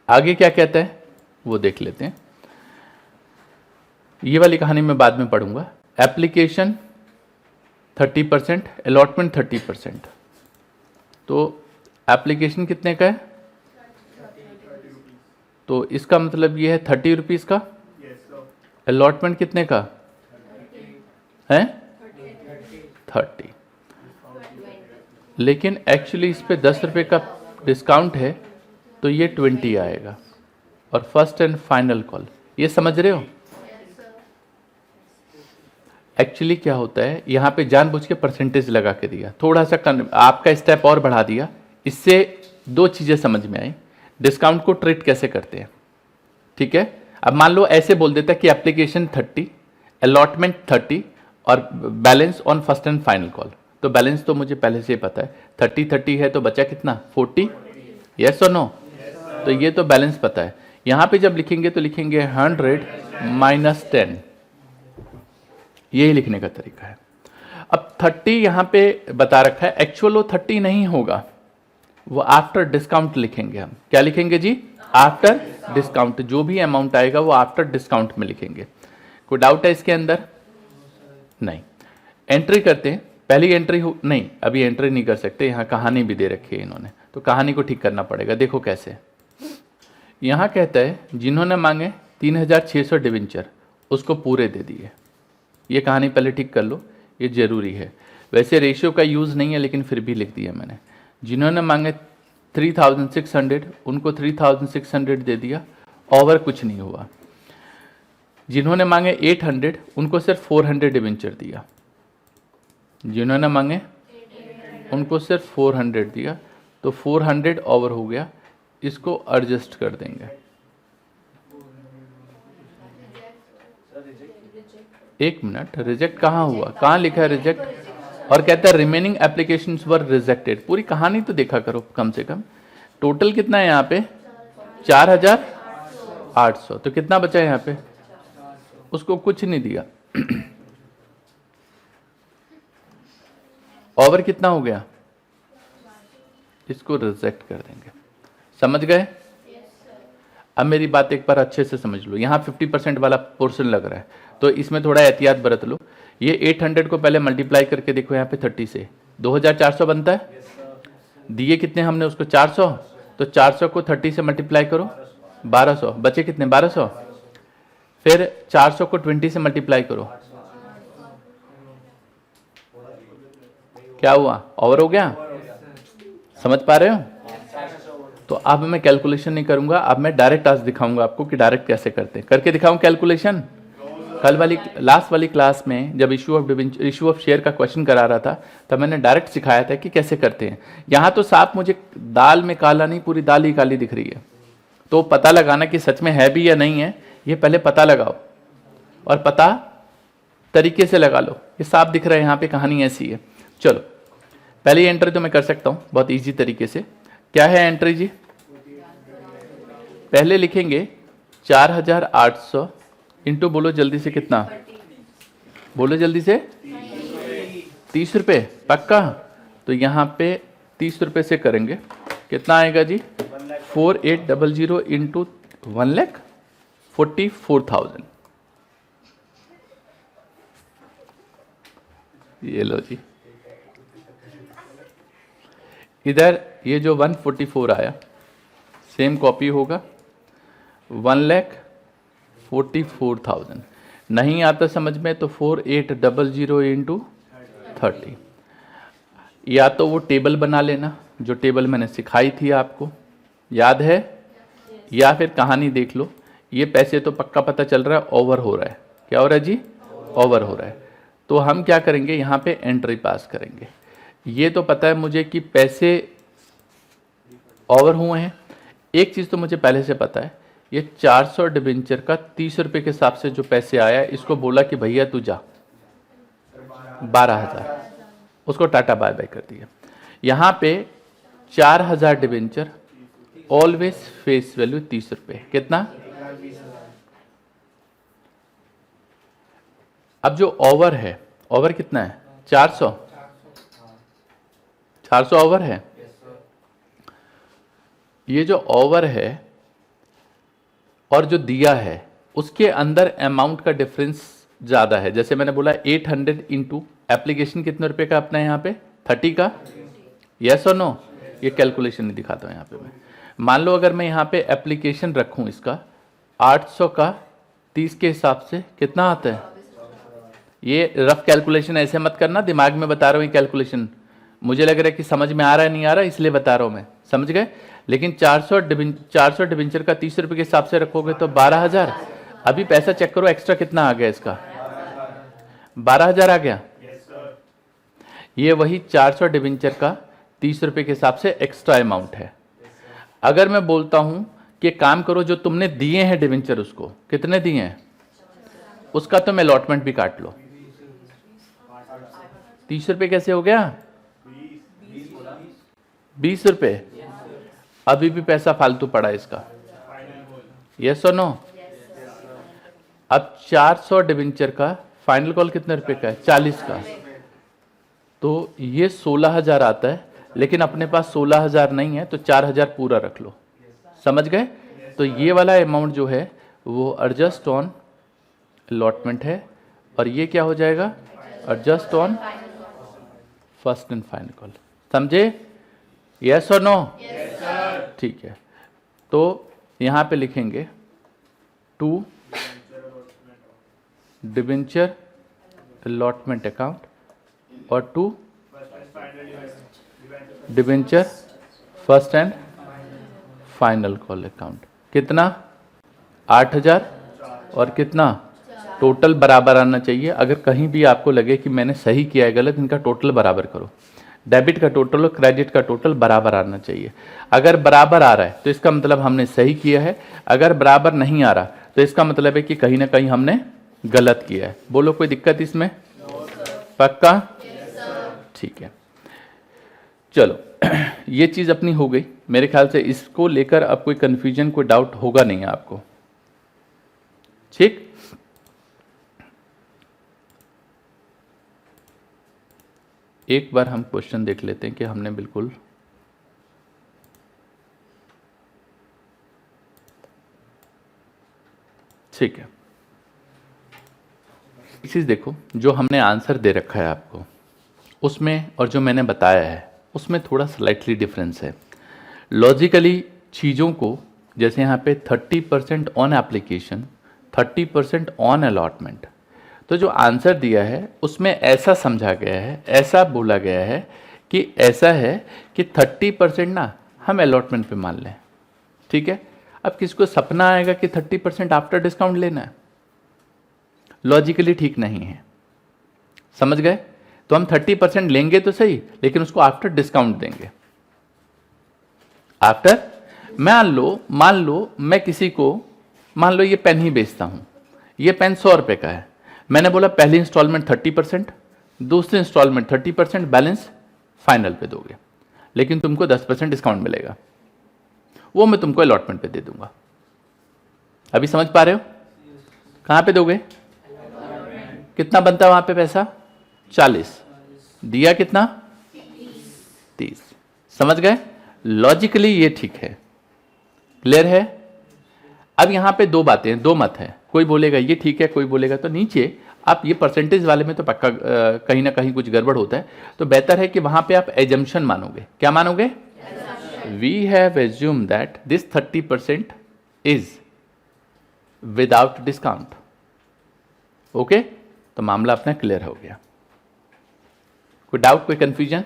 आगे क्या कहता है वो देख लेते हैं। ये वाली कहानी मैं बाद में पढ़ूंगा। Application 30%, allotment 30%। तो एप्लीकेशन कितने का है, तो इसका मतलब ये है 30 रुपीज़ का। अलॉटमेंट कितने का है, 30। लेकिन एक्चुअली इस पे 10 रुपये का डिस्काउंट है तो ये 20 आएगा। और फर्स्ट एंड फाइनल कॉल, ये समझ रहे हो। एक्चुअली क्या होता है, यहाँ पे जानबूझ के परसेंटेज लगा के दिया, थोड़ा सा आपका स्टेप और बढ़ा दिया। इससे दो चीज़ें समझ में आई। डिस्काउंट को ट्रीट कैसे करते हैं, ठीक है। अब मान लो ऐसे बोल देता कि एप्लीकेशन 30, अलॉटमेंट 30 और balance on first and final call. तो बैलेंस तो मुझे पहले से ही पता है, 30 है तो बचा कितना, 40। यस और नो, तो ये तो बैलेंस पता है। यहाँ पे जब लिखेंगे तो लिखेंगे 100 माइनस 10, यही लिखने का तरीका है। अब 30 यहाँ पे बता रखा है, एक्चुअल वो 30 नहीं होगा, वो आफ्टर डिस्काउंट लिखेंगे हम। क्या लिखेंगे जी, आफ्टर डिस्काउंट। जो भी अमाउंट आएगा वो आफ्टर डिस्काउंट में लिखेंगे। कोई डाउट है इसके अंदर, नहीं। एंट्री करते हैं, पहली एंट्री हो नहीं, अभी एंट्री नहीं कर सकते, यहाँ कहानी भी दे रखी है इन्होंने, तो कहानी को ठीक करना पड़ेगा। देखो कैसे, यहाँ कहता है जिन्होंने मांगे 3,600 डिबेंचर उसको पूरे दे दिए। ये कहानी पहले ठीक कर लो, ये जरूरी है। वैसे रेशियो का यूज़ नहीं है लेकिन फिर भी लिख दिया मैंने। जिन्होंने मांगे 3,600 उनको 3,600 दे दिया, ओवर कुछ नहीं हुआ। जिन्होंने मांगे 800 उनको सिर्फ 400 डिबेंचर दिया। जिन्होंने मांगे उनको सिर्फ 400 दिया, तो 400 ओवर हो गया। इसको एडजस्ट कर देंगे। एक मिनट, रिजेक्ट कहाँ हुआ, कहाँ लिखा है रिजेक्ट। और कहता है रिमेनिंग एप्लीकेशंस वर रिजेक्टेड। पूरी कहानी तो देखा करो कम से कम। टोटल कितना है यहाँ पे, 4,800। तो कितना बचा है यहाँ पे, उसको कुछ नहीं दिया। ओवर कितना हो गया, इसको रिजेक्ट कर देंगे। समझ गए। अब मेरी बात एक बार अच्छे से समझ लो। यहाँ 50% वाला पोर्शन लग रहा है, तो इसमें थोड़ा एहतियात बरत लो। ये 800 को पहले मल्टीप्लाई करके देखो, यहाँ पे 30 से 2,400 बनता है। दिए कितने हमने उसको, 400। तो 400 को 30 से मल्टीप्लाई करो, 1200। बचे कितने, 1200। फिर 400 को 20 से मल्टीप्लाई करो, क्या हुआ, ओवर हो गया? समझ पा रहे हो? तो अब मैं कैलकुलेशन नहीं करूंगा, अब मैं डायरेक्ट आज दिखाऊंगा आपको कि डायरेक्ट कैसे करते हैं। करके दिखाऊं कैलकुलेशन? कल वाली लास्ट वाली क्लास में जब इशू ऑफ शेयर का क्वेश्चन करा रहा था तब मैंने डायरेक्ट सिखाया था कि कैसे करते हैं। यहाँ तो साफ मुझे दाल में काला नहीं, पूरी दाल ही काली दिख रही है, तो पता लगाना कि सच में है भी या नहीं है, ये पहले पता लगाओ और पता तरीके से लगा लो। ये साफ दिख रहा है, यहाँ पे कहानी ऐसी है। चलो पहले एंट्री तो मैं कर सकता हूँ बहुत ईजी तरीके से। क्या है एंट्री जी? पहले लिखेंगे 4800 इंटू, बोलो जल्दी से कितना, बोलो जल्दी से, 30 रुपये पक्का। तो यहाँ पे 30 रुपये से करेंगे, कितना आएगा जी? 4800 इंटू 1,44,000। ये लो जी, इधर ये जो 144 आया सेम कॉपी होगा 1,44,000। नहीं आता समझ में तो 4800 इंटू 30। या तो वो टेबल बना लेना जो टेबल मैंने सिखाई थी आपको, याद है, या फिर कहानी देख लो। ये पैसे तो पक्का पता चल रहा है ओवर हो रहा है। क्या हो रहा है जी? ओवर हो रहा है। तो हम क्या करेंगे, यहाँ पे एंट्री पास करेंगे। ये तो पता है मुझे कि पैसे ओवर हुए हैं। एक चीज़ तो मुझे पहले से पता है, ये 400 डिबेंचर का 30 रुपये के हिसाब से जो पैसे आया, इसको बोला कि भैया तू जा, 12,000, उसको टाटा बाय बाय कर दिया। यहाँ पे 4,000 डिबेंचर, ऑलवेज फेस वैल्यू 30 रुपये, कितना? अब जो ओवर है, ओवर कितना है? 400 ओवर है। ये जो ओवर है और जो दिया है उसके अंदर अमाउंट का डिफरेंस ज़्यादा है। जैसे मैंने बोला 800 इंटू एप्लीकेशन कितने रुपए का अपना यहाँ पे 30 का, यस और नो? ये कैलकुलेशन नहीं दिखाता हूँ यहाँ पे मैं। मान लो अगर मैं यहाँ पे एप्लीकेशन रखूँ इसका 800 का 30 के हिसाब से कितना आता है? ये रफ कैलकुलेशन ऐसे मत करना, दिमाग में बता रहा हूँ ये कैलकुलेशन। मुझे लग रहा है कि समझ में आ रहा है नहीं आ रहा, इसलिए बता रहा हूँ मैं, समझ गए? लेकिन 400 डिबेंचर का 30 रुपये के हिसाब से रखोगे तो 12,000। अभी पैसा चेक करो एक्स्ट्रा कितना आ गया इसका, 12,000 आ गया। ये वही 400 डिबेंचर का 30 रुपये के हिसाब से एक्स्ट्रा अमाउंट है। अगर मैं बोलता हूं कि काम करो जो तुमने दिए हैं डिबेंचर, उसको कितने दिए हैं उसका तो मैं अलॉटमेंट भी काट लो। 30 रुपये कैसे हो गया? 20 रुपये। अभी भी पैसा फालतू पड़ा इसका, यस और नो? अब 400 डिबेंचर का फाइनल कॉल कितने रुपए का है? 40 का। तो ये 16,000 आता है, लेकिन अपने पास 16,000 नहीं है तो 4,000 पूरा रख लो, समझ गए? तो ये वाला अमाउंट जो है वो एडजस्ट ऑन अलॉटमेंट है, और ये क्या हो जाएगा? Adjust on first and final call. समझे? यस और नो? ठीक है। तो यहाँ पे लिखेंगे 2 डिबेंचर अलॉटमेंट अकाउंट और 2 debenture first and final call account. कितना? 8,000 और कितना? टोटल बराबर आना चाहिए। अगर कहीं भी आपको लगे कि मैंने सही किया है गलत, इनका टोटल बराबर करो। डेबिट का टोटल और क्रेडिट का टोटल बराबर आना चाहिए। अगर बराबर आ रहा है तो इसका मतलब हमने सही किया है, अगर बराबर नहीं आ रहा तो इसका मतलब है कि कहीं ना कहीं हमने गलत किया है। बोलो कोई दिक्कत इसमें? पक्का? ठीक है, चलो ये चीज अपनी हो गई। मेरे ख्याल से इसको लेकर अब कोई कंफ्यूजन, कोई डाउट होगा नहीं आपको, ठीक? एक बार हम क्वेश्चन देख लेते हैं कि हमने बिल्कुल ठीक है। एक चीज देखो, जो हमने आंसर दे रखा है आपको उसमें और जो मैंने बताया है उसमें थोड़ा स्लाइटली डिफरेंस है। लॉजिकली चीज़ों को, जैसे यहाँ पे 30% ऑन एप्लीकेशन, 30% ऑन अलॉटमेंट, तो जो आंसर दिया है उसमें ऐसा समझा गया है, ऐसा बोला गया है कि ऐसा है कि 30% ना हम अलॉटमेंट पे मान लें, ठीक है। अब किसको सपना आएगा कि 30% आफ्टर डिस्काउंट लेना है, लॉजिकली ठीक नहीं है, समझ गए। तो हम 30% लेंगे तो सही, लेकिन उसको आफ्टर डिस्काउंट देंगे। आफ्टर, मान लो मैं किसी को, मान लो ये पेन ही बेचता हूं, ये पेन 100 रुपए का है, मैंने बोला पहली इंस्टॉलमेंट 30%, दूसरी इंस्टॉलमेंट 30%, बैलेंस फाइनल पे दोगे, लेकिन तुमको 10% डिस्काउंट मिलेगा, वो मैं तुमको अलॉटमेंट पे दे दूंगा। अभी समझ पा रहे हो? कहां पे दोगे? कितना बनता है वहां पे पैसा? 40, दिया कितना? 30। समझ गए? लॉजिकली ये ठीक है, क्लियर है। अब यहां पे दो बातें हैं, दो मत है, कोई बोलेगा ये ठीक है, कोई बोलेगा, तो नीचे आप ये परसेंटेज वाले में तो पक्का कहीं ना कहीं कुछ गड़बड़ होता है, तो बेहतर है कि वहां पे आप एजम्पशन मानोगे। क्या मानोगे? We have assume that this 30% is without discount. Okay, तो मामला अपना क्लियर हो गया। कोई डाउट, कोई कंफ्यूजन?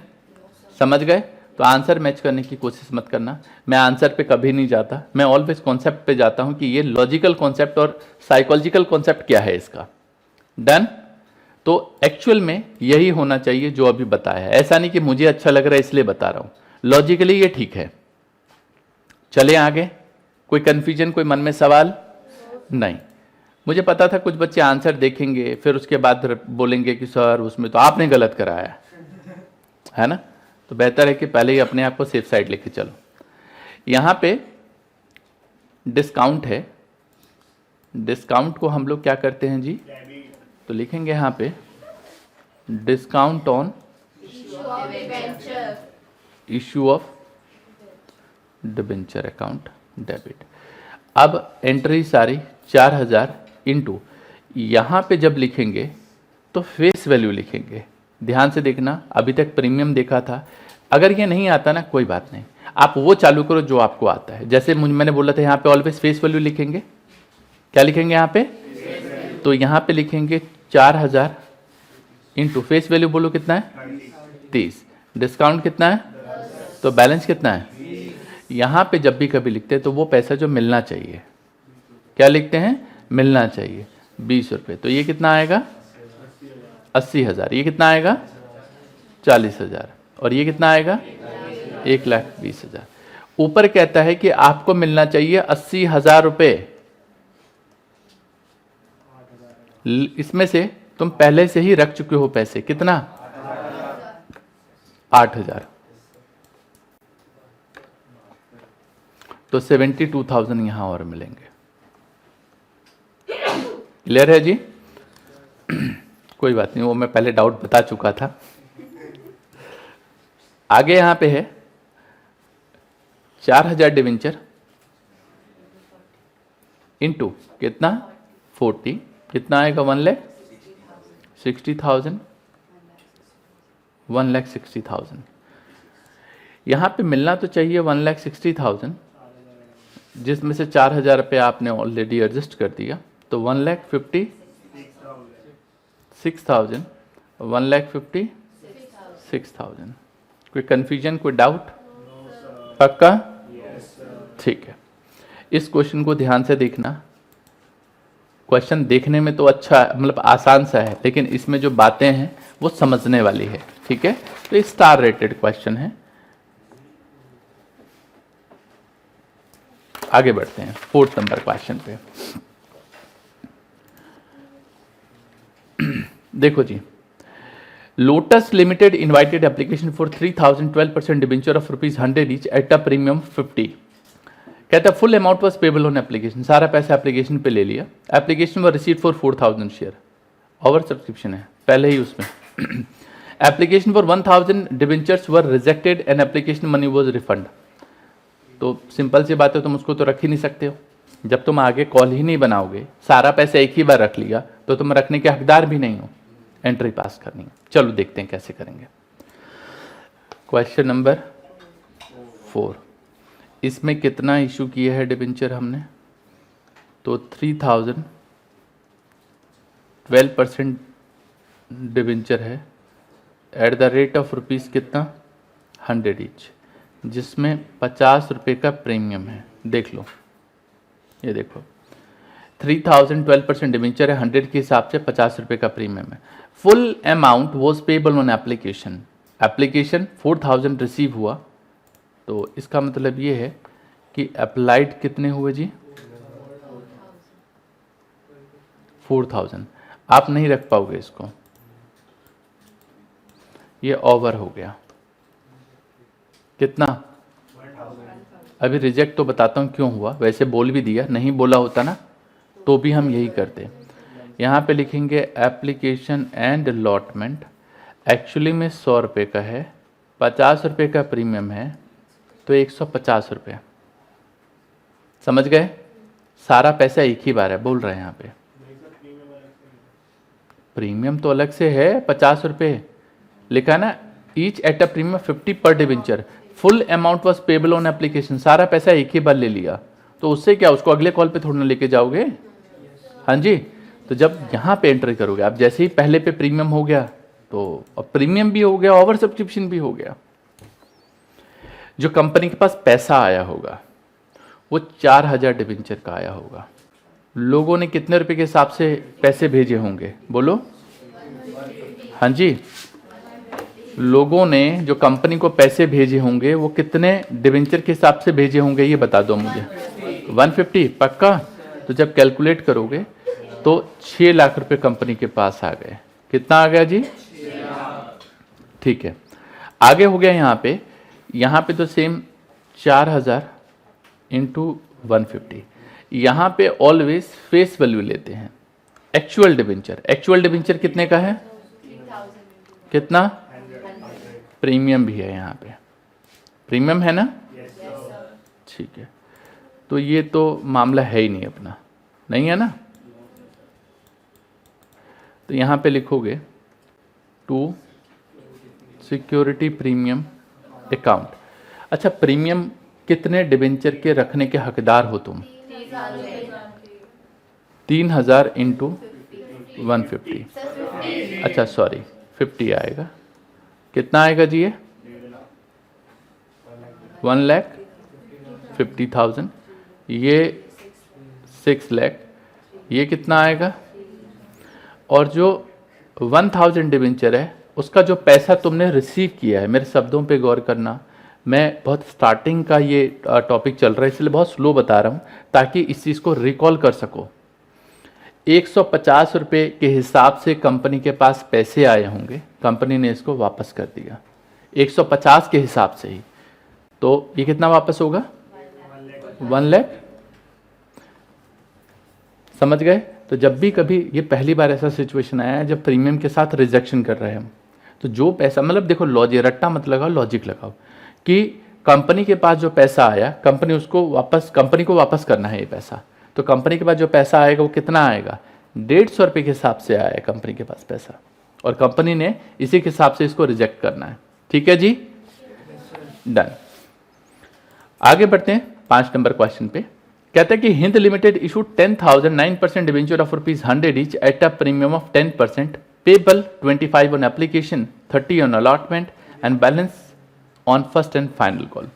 समझ गए? तो आंसर मैच करने की कोशिश मत करना, मैं आंसर पे कभी नहीं जाता, मैं ऑलवेज कॉन्सेप्ट पे जाता हूं कि ये लॉजिकल कॉन्सेप्ट और साइकोलॉजिकल कॉन्सेप्ट क्या है इसका। डन? तो एक्चुअल में यही होना चाहिए जो अभी बताया है, ऐसा नहीं कि मुझे अच्छा लग रहा है इसलिए बता रहा हूं, लॉजिकली ये ठीक है। चले आगे, कोई कंफ्यूजन, कोई मन में सवाल? नहीं। मुझे पता था कुछ बच्चे आंसर देखेंगे फिर उसके बाद बोलेंगे कि सर उसमें तो आपने गलत कराया है ना, तो बेहतर है कि पहले ही अपने आप को सेफ साइड लेके चलो। यहां पे डिस्काउंट है, डिस्काउंट को हम लोग क्या करते हैं जी, तो लिखेंगे यहां पे discount on issue of debenture account debit. अब एंट्री सारी 4000 इंटू, यहां पे जब लिखेंगे तो फेस वैल्यू लिखेंगे। ध्यान से देखना, अभी तक प्रीमियम देखा था, अगर ये नहीं आता ना कोई बात नहीं, आप वो चालू करो जो आपको आता है। जैसे मैंने बोला था यहाँ पे ऑलवेज फेस वैल्यू लिखेंगे। क्या लिखेंगे यहाँ पे? तो यहाँ पे लिखेंगे 4000 इंटू फेस वैल्यू, बोलो कितना है? 30। डिस्काउंट कितना है? तो बैलेंस कितना है? यहाँ पे जब भी कभी लिखते हैं तो वो पैसा जो मिलना चाहिए, क्या लिखते हैं? मिलना चाहिए 20 रुपये। तो ये कितना आएगा? 80,000। ये कितना आएगा? 40,000। और ये कितना आएगा? 1,20,000। ऊपर कहता है कि आपको मिलना चाहिए 80,000 रुपये, इसमें से तुम पहले से ही रख चुके हो पैसे, कितना? 8,000। तो 72,000 यहां और मिलेंगे। क्लियर है जी? कोई बात नहीं, वो मैं पहले डाउट बता चुका था। आगे यहां पे है 4000 डिवेंचर इंटू कितना? 40, कितना आएगा? 1,60,000। 1,60,000 यहां पे मिलना तो चाहिए 1,60,000, जिसमें से 4000 रुपये आपने ऑलरेडी एडजस्ट कर दिया, तो 1,56,000, 1,56,000। कोई कंफ्यूजन, कोई डाउट? पक्का? ठीक है। इस क्वेश्चन को ध्यान से देखना। क्वेश्चन देखने में तो अच्छा, मतलब आसान सा है, लेकिन इसमें जो बातें हैं वो समझने वाली है, ठीक है। तो ये स्टार रेटेड क्वेश्चन है। आगे बढ़ते हैं 4th नंबर क्वेश्चन पे। देखो जी, Lotus limited invited application for 3,000 12% debenture of ₹100 each at a premium 50। कहता है full amount was payable on application, सारा पैसा एप्लीकेशन पे ले लिया। Application was receive for 4,000 share, over subscription है पहले ही उसमें। Application for 1,000 debentures were rejected and application money was refund. तो सिंपल सी बात है, तुम उसको तो रख ही नहीं सकते हो। जब तुम आगे कॉल ही नहीं बनाओगे, सारा पैसा एक ही बार रख लिया, तो तुम रखने के हकदार भी नहीं हो, एंट्री पास करनी है। चलो देखते हैं कैसे करेंगे। क्वेश्चन नंबर 4, इसमें कितना इशू किया है डिबेंचर हमने? तो 3,000 12% डिबेंचर है at the rate of rupees कितना 100 ईच, जिसमें 50 रुपये का प्रीमियम है। देख लो, ये देखो 3000 12% डिबेंचर है, 100 के हिसाब से 50 रुपये का प्रीमियम है। Full amount was payable on application, application 4000 receive हुआ, तो इसका मतलब ये है कि अप्लाइड कितने हुए जी 4000। आप नहीं रख पाओगे इसको, ये ओवर हो गया। कितना? अभी रिजेक्ट तो बताता हूँ क्यों हुआ, वैसे बोल भी दिया, नहीं बोला होता ना तो भी हम यही करते। यहाँ पे लिखेंगे एप्लीकेशन एंड अलॉटमेंट, एक्चुअली में 100 रुपये का है, 50 रुपये का प्रीमियम है, तो 150 रुपये। समझ गए? सारा पैसा एक ही बार है, बोल रहे हैं यहाँ पे। प्रीमियम तो अलग से है 50 रुपये, लिखा ना ईच एट अ प्रीमियम 50 पर debenture, full amount was payable on application, सारा पैसा एक ही बार ले लिया, तो उससे क्या उसको अगले कॉल पे थोड़ा ना लेके जाओगे। हाँ जी, तो जब यहाँ पे एंट्री करोगे आप, जैसे ही पहले पे प्रीमियम हो गया तो अब प्रीमियम भी हो गया, ओवर सब्सक्रिप्शन भी हो गया। जो कंपनी के पास पैसा आया होगा वो 4000 डिबेंचर का आया होगा। लोगों ने कितने रुपए के हिसाब से पैसे भेजे होंगे, बोलो। हाँ जी, लोगों ने जो कंपनी को पैसे भेजे होंगे वो कितने डिबेंचर के हिसाब से भेजे होंगे, ये बता दो मुझे। 150 पक्का? तो जब कैलकुलेट करोगे तो 6 लाख रुपए कंपनी के पास आ गए। कितना आ गया जी? ठीक है, आगे हो गया यहाँ पे तो सेम 4000 इंटू 150। यहाँ पे ऑलवेज फेस वैल्यू लेते हैं। एक्चुअल डिबेंचर कितने का है? कितना? प्रीमियम भी है यहाँ पे, प्रीमियम है ना? ठीक है, तो ये तो मामला है ही नहीं अपना, नहीं है ना? तो यहाँ पे लिखोगे टू सिक्योरिटी प्रीमियम अकाउंट। अच्छा, प्रीमियम कितने डिबेंचर के रखने के हकदार हो तुम? 3000 इंटू 150। अच्छा सॉरी, 50 आएगा। कितना आएगा जी ये? 1,50,000। ये 6 लाख। ये कितना आएगा? और जो 1000 डिबेंचर है उसका जो पैसा तुमने रिसीव किया है, मेरे शब्दों पे गौर करना, मैं बहुत स्टार्टिंग का ये टॉपिक चल रहा है इसलिए बहुत स्लो बता रहा हूँ ताकि इस चीज़ को रिकॉल कर सको। 150 रुपये के हिसाब से कंपनी के पास पैसे आए होंगे, कंपनी ने इसको वापस कर दिया 150 के हिसाब से ही, तो ये कितना वापस होगा? 1 लाख। समझ गए? तो जब भी कभी, ये पहली बार ऐसा सिचुएशन आया है जब प्रीमियम के साथ रिजेक्शन कर रहे हैं हम, तो जो पैसा, मतलब देखो लॉजिक, रट्टा मत लगाओ, लॉजिक लगाओ कि कंपनी के पास जो पैसा आया, कंपनी को वापस करना है ये पैसा, तो कंपनी के पास जो पैसा आएगा वो कितना आएगा? 150 रुपये के हिसाब से आया है कंपनी के पास पैसा, और कंपनी ने इसी के हिसाब से इसको रिजेक्ट करना है। ठीक है जी, डन। आगे बढ़ते हैं 5 नंबर क्वेश्चन पे। कहता है कि Hind limited issued 10,000 9% debenture of ₹100 each at a premium of 10%, payable 25 on application, 30 on allotment and balance on first and final call.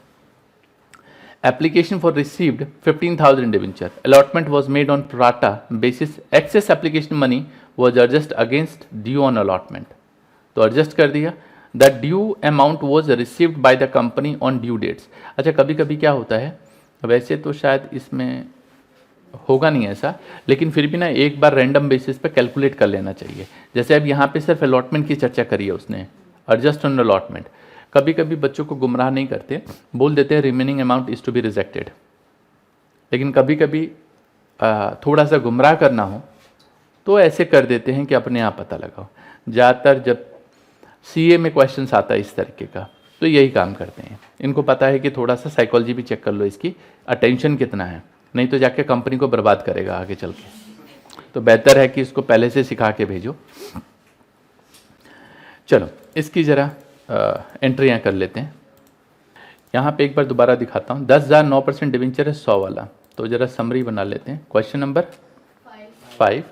Application for received 15,000 debenture. Allotment was made on pro rata basis. Excess application money was adjusted against due on allotment. तो adjust कर दिया. The due amount was received by the company on due dates. अच्छा, कभी कभी क्या होता है, वैसे तो शायद इसमें होगा नहीं ऐसा, लेकिन फिर भी ना एक बार रैंडम बेसिस पे कैलकुलेट कर लेना चाहिए। जैसे अब यहाँ पे सिर्फ अलॉटमेंट की चर्चा करी है उसने, एडजस्ट ऑन अलॉटमेंट। कभी कभी बच्चों को गुमराह नहीं करते, बोल देते हैं remaining amount is to be rejected, लेकिन कभी कभी थोड़ा सा गुमराह करना हो तो ऐसे कर देते हैं कि अपने आप पता लगाओ। ज़्यादातर जब सीए में क्वेश्चंस आता है इस तरीके का तो यही काम करते हैं, इनको पता है कि थोड़ा सा साइकोलॉजी भी चेक कर लो, इसकी अटेंशन कितना है, नहीं तो जाके कंपनी को बर्बाद करेगा आगे चल के। तो बेहतर है कि इसको पहले से सिखा के भेजो। चलो इसकी ज़रा एंट्रियाँ कर लेते हैं। यहाँ पे एक बार दोबारा दिखाता हूँ। 10,000 9% डिबेंचर है 100 वाला, तो ज़रा समरी बना लेते हैं। Question number 5।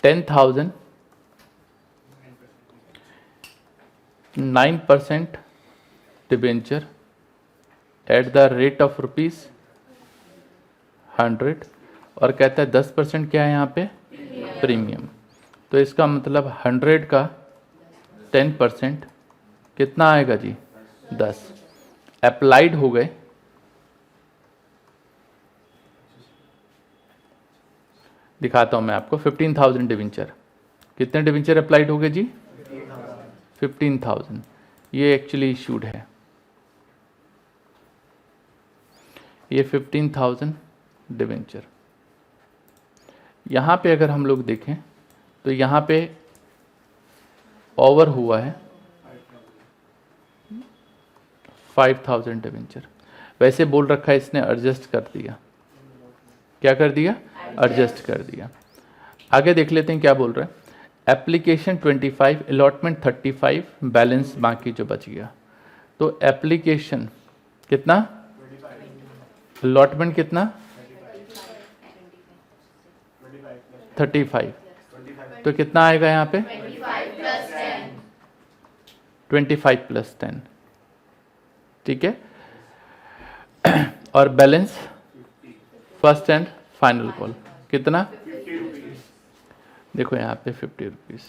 10,000 9% debenture at the rate of ₹100 और कहता है 10% क्या है यहाँ पे प्रीमियम। तो इसका मतलब 100 का 10% कितना आएगा जी 10। अप्लाइड हो गए, दिखाता हूं मैं आपको। 15,000 डिवेंचर, कितने डिवेंचर अप्लाइड हो गए जी 15,000। ये एक्चुअली इशूड है, ये 15,000 डिवेंचर। यहां पे अगर हम लोग देखें तो यहां पे ओवर हुआ है 5,000 डिवेंचर। वैसे बोल रखा है इसने, एडजस्ट कर दिया। क्या कर दिया? एडजस्ट कर दिया। आगे देख लेते हैं क्या बोल रहा है। एप्लीकेशन 25, अलॉटमेंट 35, बैलेंस बाकी जो बच गया। तो एप्लीकेशन कितना, अलॉटमेंट कितना 35, तो कितना आएगा यहाँ पे 25 प्लस 10, ठीक है। और balance first and final call कितना, देखो यहाँ पे 50 रुपीज।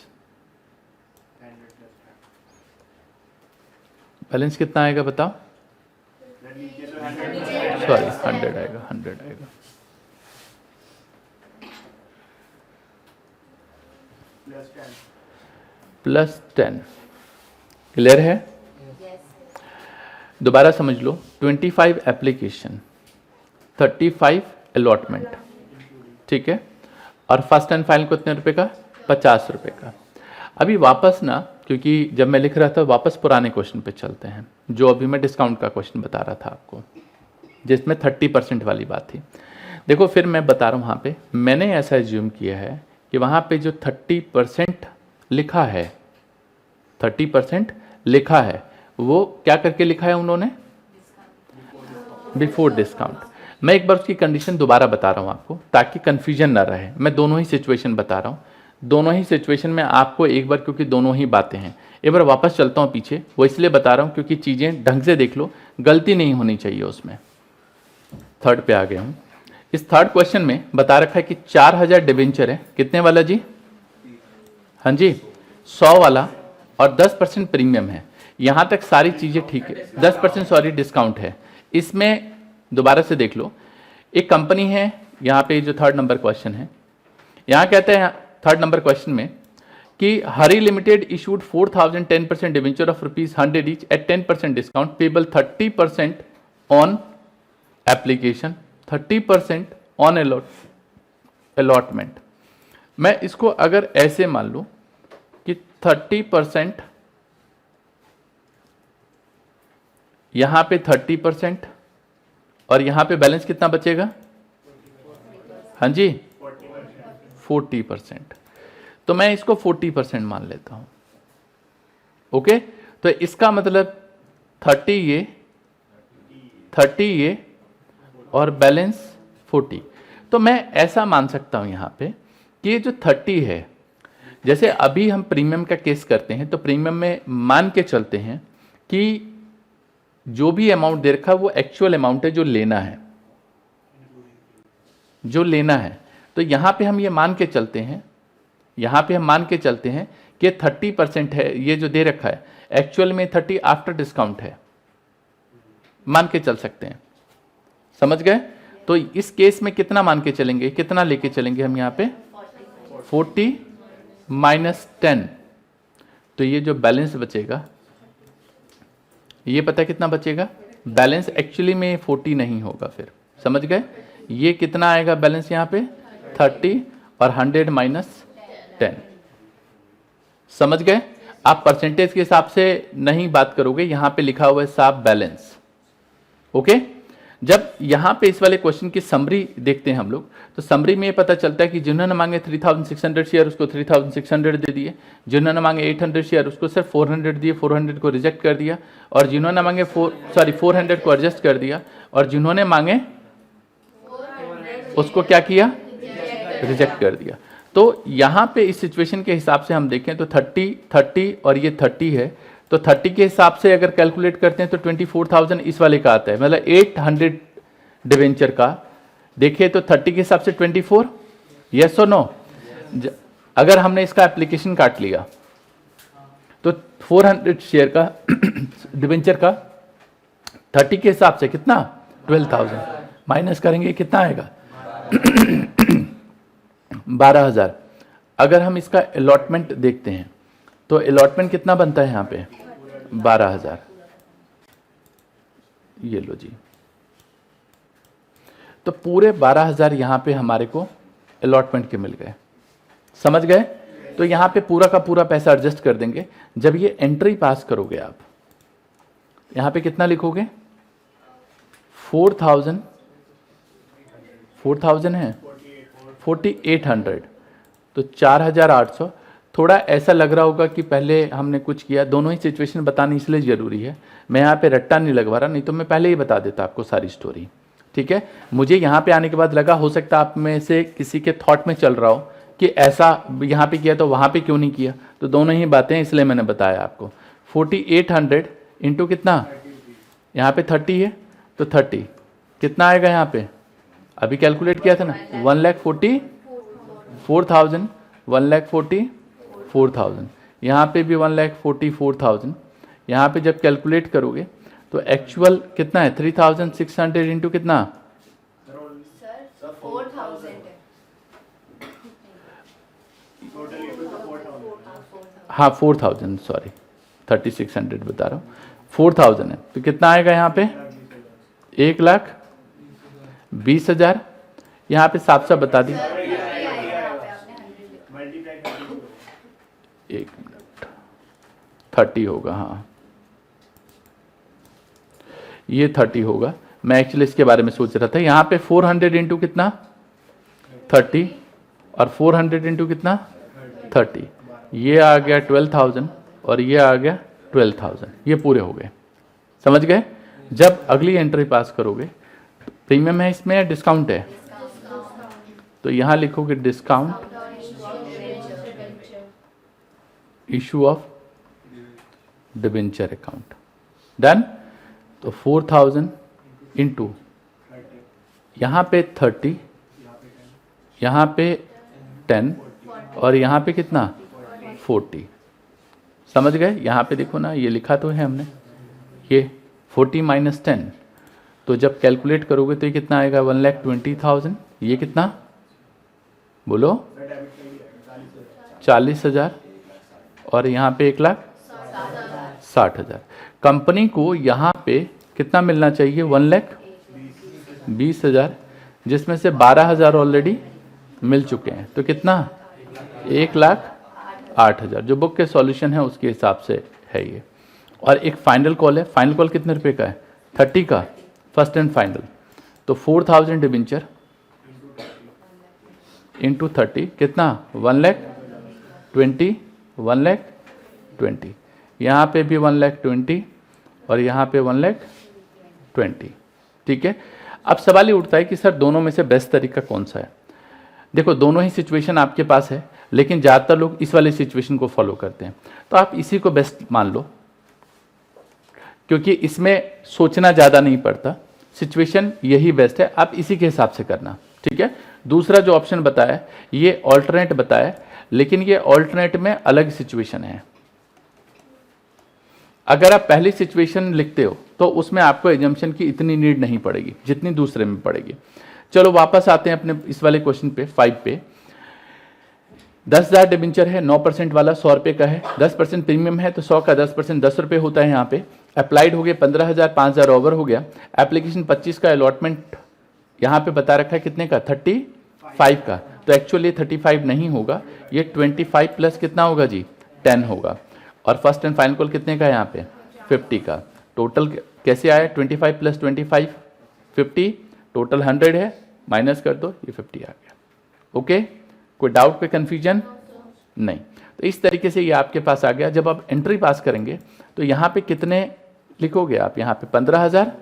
बैलेंस कितना आएगा बताओ, सॉरी 100 आएगा, 100 आएगा। प्लस 10, क्लियर है? दोबारा समझ लो, 25 एप्लीकेशन, 35 अलॉटमेंट, ठीक है। और फर्स्ट एंड फाइनल कितने रुपए का, 50 रुपए का। अभी वापस ना, क्योंकि जब मैं लिख रहा था वापस पुराने क्वेश्चन पे चलते हैं, जो अभी मैं डिस्काउंट का क्वेश्चन बता रहा था आपको, जिसमें 30% वाली बात थी। देखो फिर मैं बता रहा हूँ, वहाँ पे मैंने ऐसा एज्यूम किया है कि वहाँ पे जो 30% लिखा है, 30% लिखा है, वो क्या करके लिखा है उन्होंने, बिफोर डिस्काउंट। मैं एक बार उसकी कंडीशन दोबारा बता रहा हूँ आपको, ताकि कंफ्यूजन ना रहे। मैं दोनों ही सिचुएशन बता रहा हूँ, दोनों ही सिचुएशन में आपको एक बार, क्योंकि दोनों ही बातें हैं। एक बार वापस चलता हूँ पीछे, वो इसलिए बता रहा हूँ क्योंकि चीज़ें ढंग से देख लो, गलती नहीं होनी चाहिए उसमें। थर्ड पे आ गया हूँ। इस थर्ड क्वेश्चन में बता रखा है कि 4,000 डिवेंचर है, कितने वाला जी, हाँ जी 100 वाला, और 10% प्रीमियम है। यहाँ तक सारी चीज़ें ठीक है, 10% सॉरी डिस्काउंट है। इसमें दोबारा से देख लो, एक कंपनी है, यहाँ पे जो थर्ड नंबर क्वेश्चन है, यहाँ कहते हैं थर्ड नंबर क्वेश्चन में कि Hari limited issued 4,000 10% debenture of ₹100 each at 10% discount payable 30% on application, 30% on allotment. मैं इसको अगर ऐसे मान लूं कि 30% यहां पे 30% और यहां पे बैलेंस कितना बचेगा, हाँ जी 40%। तो मैं इसको 40% मान लेता हूं, ओके। तो इसका मतलब 30 ये और बैलेंस 40। तो मैं ऐसा मान सकता हूं यहां पे कि ये जो 30 है, जैसे अभी हम प्रीमियम का केस करते हैं, तो प्रीमियम में मान के चलते हैं कि जो भी अमाउंट दे रखा है वो एक्चुअल अमाउंट है जो लेना है, जो लेना है। तो यहां पे हम ये मान के चलते हैं, यहां पे हम मान के चलते हैं कि 30% है, ये जो दे रखा है एक्चुअल में 30 आफ्टर डिस्काउंट है, मान के चल सकते हैं, समझ गए। तो इस केस में कितना मान के चलेंगे, कितना लेके चलेंगे हम यहाँ पे 40 माइनस 10। तो ये जो बैलेंस बचेगा, ये पता है कितना बचेगा, बैलेंस एक्चुअली में 40 नहीं होगा, फिर समझ गए। ये कितना आएगा बैलेंस यहाँ पे 30 और 100 माइनस 10, समझ गए। आप परसेंटेज के हिसाब से नहीं बात करोगे, यहां पे लिखा हुआ है साफ बैलेंस, ओके। जब यहां पे इस वाले क्वेश्चन की समरी देखते हैं हम लोग, तो समरी में पता चलता है कि जिन्होंने मांगे 3,600 शेयर उसको 3,600 दे दिए, जिन्होंने मांगे 800 शेयर उसको सिर्फ 400 दिए, 400 को रिजेक्ट कर दिया, और जिन्होंने मांगे 400 को एडजस्ट कर दिया, और जिन्होंने मांगे उसको क्या किया, रिजेक्ट कर दिया। तो यहाँ पे इस सिचुएशन के हिसाब से हम देखें तो 30 30 और ये 30 है, तो 30 के हिसाब से अगर कैलकुलेट करते हैं तो 24,000 इस वाले का आता है, मतलब 800 डिवेंचर का देखिए तो 30 के हिसाब से 24, यस और नो। अगर हमने इसका एप्लीकेशन काट लिया तो 400 शेयर का डिवेंचर का 30 के हिसाब से कितना 12,000 माइनस करेंगे कितना आएगा 12,000। अगर हम इसका अलॉटमेंट देखते हैं तो अलॉटमेंट कितना बनता है यहाँ पे 12,000, ये लो जी। तो पूरे 12,000 यहाँ पे हमारे को अलॉटमेंट के मिल गए, समझ गए। तो यहाँ पे पूरा का पूरा पैसा एडजस्ट कर देंगे। जब ये एंट्री पास करोगे आप यहाँ पे कितना लिखोगे 4,000 है 4,800, तो 4,800। थोड़ा ऐसा लग रहा होगा कि पहले हमने कुछ किया, दोनों ही सिचुएशन बतानी इसलिए ज़रूरी है, मैं यहाँ पे रट्टा नहीं लगवा रहा, नहीं तो मैं पहले ही बता देता आपको सारी स्टोरी, ठीक है। मुझे यहाँ पे आने के बाद लगा हो सकता आप में से किसी के थॉट में चल रहा हो कि ऐसा यहाँ पे किया तो वहाँ पे क्यों नहीं किया, तो दोनों ही बातें इसलिए मैंने बताया आपको। 4,800 इंटू कितना, यहाँ पे 30 है तो 30 कितना आएगा यहाँ पे, अभी कैलकुलेट किया था ना 1,44,000, 1,44,000, यहाँ पे भी 1,44,000। यहाँ पे जब कैलकुलेट करोगे तो एक्चुअल कितना है 3,600 इंटू कितना, हाँ 4,000, सॉरी 3,600 बता रहा हूँ, 4,000 है तो कितना आएगा यहाँ पे 1,20,000। यहाँ पे साफ साफ बता दी, एक मिनट 30 होगा, हाँ ये 30 होगा। मैं एक्चुअली इसके बारे में सोच रहा था। यहाँ पे 400 इंटू कितना 30 और 400 इंटू कितना 30, ये आ गया 12,000 और ये आ गया 12,000, ये पूरे हो गए, समझ गए। जब अगली एंट्री पास करोगे तो प्रीमियम है इसमें डिस्काउंट है, तो यहाँ लिखोगे discount issue of debenture account, done. तो 4,000 इंटू यहाँ पे 30, यहाँ पे 10 और यहाँ पे कितना 40, समझ गए। यहाँ पे देखो ना, ये लिखा तो है हमने, ये 40 माइनस 10, तो जब कैलकुलेट करोगे तो ये कितना आएगा 1,20,000, ये कितना बोलो 40,000 और यहाँ पे 1,60,000। कंपनी को यहाँ पे कितना मिलना चाहिए 1,20,000, जिसमें से 12,000 ऑलरेडी मिल चुके हैं, तो कितना 1,08,000, जो बुक के सॉल्यूशन है उसके हिसाब से है ये। और एक फाइनल कॉल है, फाइनल कॉल कितने रुपए का है 30 का, फर्स्ट एंड फाइनल। तो 4,000 डिबेंचर इंटू 30 कितना 1,20,000, यहाँ पे भी 1,20,000 और यहाँ पे 1,20,000, ठीक है। अब सवाल ये उठता है कि सर दोनों में से बेस्ट तरीका कौन सा है। देखो दोनों ही सिचुएशन आपके पास है, लेकिन ज़्यादातर लोग इस वाले सिचुएशन को फॉलो करते हैं, तो आप इसी को बेस्ट मान लो, क्योंकि इसमें सोचना ज़्यादा नहीं पड़ता, सिचुएशन यही बेस्ट है, आप इसी के हिसाब से करना, ठीक है। दूसरा जो ऑप्शन बताया ये ऑल्टरनेट बताया, लेकिन ये ऑल्टरनेट में अलग सिचुएशन है। अगर आप पहली सिचुएशन लिखते हो तो उसमें आपको एजम्पशन की इतनी नीड नहीं पड़ेगी जितनी दूसरे में पड़ेगी। चलो वापस आते हैं अपने इस वाले क्वेश्चन पे 5 पे। 10,000 डिबेंचर है, 9% वाला 100 रुपये का है, 10% प्रीमियम है तो 100 का 10% 10 रुपये होता है। यहाँ पे अप्लाइड हो गया 15,000, 5,000 ओवर हो गया। एप्लीकेशन 25 का, अलॉटमेंट यहाँ पे बता रखा है कितने का 35 का, तो एक्चुअली 35 नहीं होगा, ये 25 प्लस कितना होगा जी 10 होगा। और फर्स्ट एंड फाइनल कॉल कितने का है यहाँ पे 50 का। टोटल कैसे आया 25 प्लस 25 50, टोटल 100 है, माइनस कर दो ये 50 आ गया। ओके, कोई डाउट कोई कन्फ्यूजन नहीं। तो इस तरीके से ये आपके पास आ गया। जब आप एंट्री पास करेंगे तो यहाँ पे कितने लिखोगे आप, यहाँ पे 15,000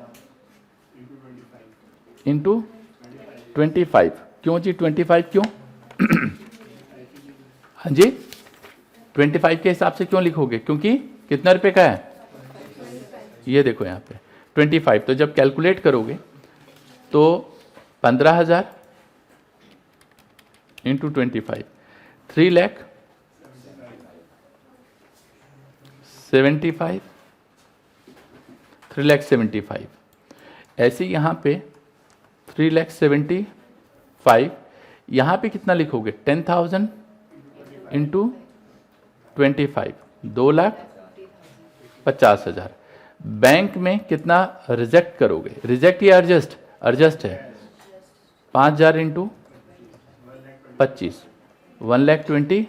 इंटू 25, क्यों जी 25 क्यों हाँ जी, 25 के हिसाब से क्यों लिखोगे? क्योंकि कितना रुपए का है? ये देखो यहाँ पे 25, तो जब कैलकुलेट करोगे तो 15,000 इंटू 25, 3,75,000, 3,75,000। ऐसे यहाँ पे 3,75,000, यहाँ पे कितना लिखोगे? 10,000 इंटू 25, 2,50,000। बैंक में कितना रिजेक्ट करोगे? रिजेक्ट या एडजस्ट? एडजस्ट है। 5,000 इंटू 25, 1,20,000।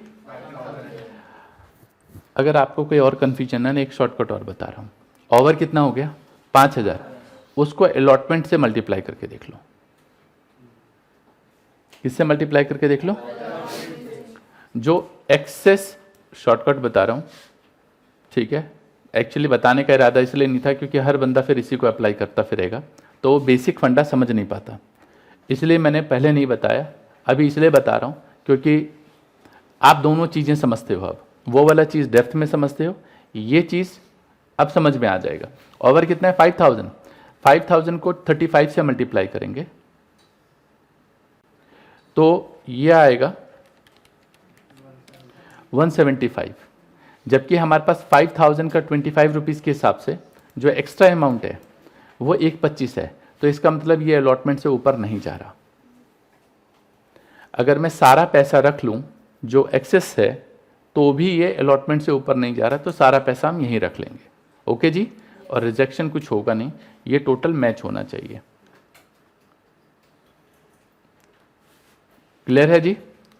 अगर आपको कोई और कन्फ्यूजन है ना, एक शॉर्टकट और बता रहा हूँ। ओवर कितना हो गया? 5,000, उसको अलॉटमेंट से मल्टीप्लाई करके देख लो। किससे मल्टीप्लाई करके देख लो? जो एक्सेस, शॉर्टकट बता रहा हूँ, ठीक है। एक्चुअली बताने का इरादा इसलिए नहीं था क्योंकि हर बंदा फिर इसी को अप्लाई करता फिरेगा, तो बेसिक फंडा समझ नहीं पाता, इसलिए मैंने पहले नहीं बताया। अभी इसलिए बता रहा हूँ क्योंकि आप दोनों चीज़ें समझते हो। अब वो वाला चीज़ डेप्थ में समझते हो, ये चीज़ अब समझ में आ जाएगा। ओवर कितना है? 5,000। 5,000 को 35 से मल्टीप्लाई करेंगे तो ये आएगा 175। जबकि हमारे पास 5,000 का 25 रुपीज़ के हिसाब से जो एक्स्ट्रा अमाउंट है वो 1,25 है, तो इसका मतलब ये अलॉटमेंट से ऊपर नहीं जा रहा। अगर मैं सारा पैसा रख लूँ जो एक्सेस है तो भी ये अलॉटमेंट से ऊपर नहीं जा रहा, तो सारा पैसा हम यहीं रख लेंगे। ओके जी, और रिजेक्शन कुछ होगा नहीं, ये टोटल मैच होना चाहिए। क्लियर है जी?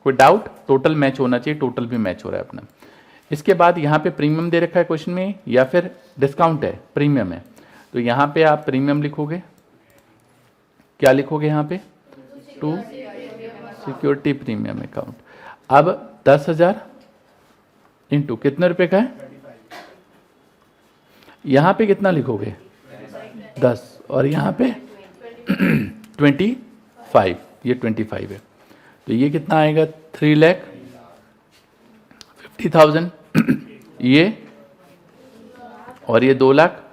कोई डाउट? टोटल मैच होना चाहिए, टोटल भी मैच हो रहा है अपना। इसके बाद यहाँ पे प्रीमियम दे रखा है क्वेश्चन में, या फिर डिस्काउंट है? प्रीमियम है, तो यहाँ पे आप प्रीमियम लिखोगे। क्या लिखोगे यहाँ पे? To security premium account. अब 10,000 इंटू कितने रुपए का है? यहाँ पे कितना लिखोगे? 10, और यहाँ पे 25, ये 25 है, तो ये कितना आएगा? 3,50,000 ये, और ये 2,00,000।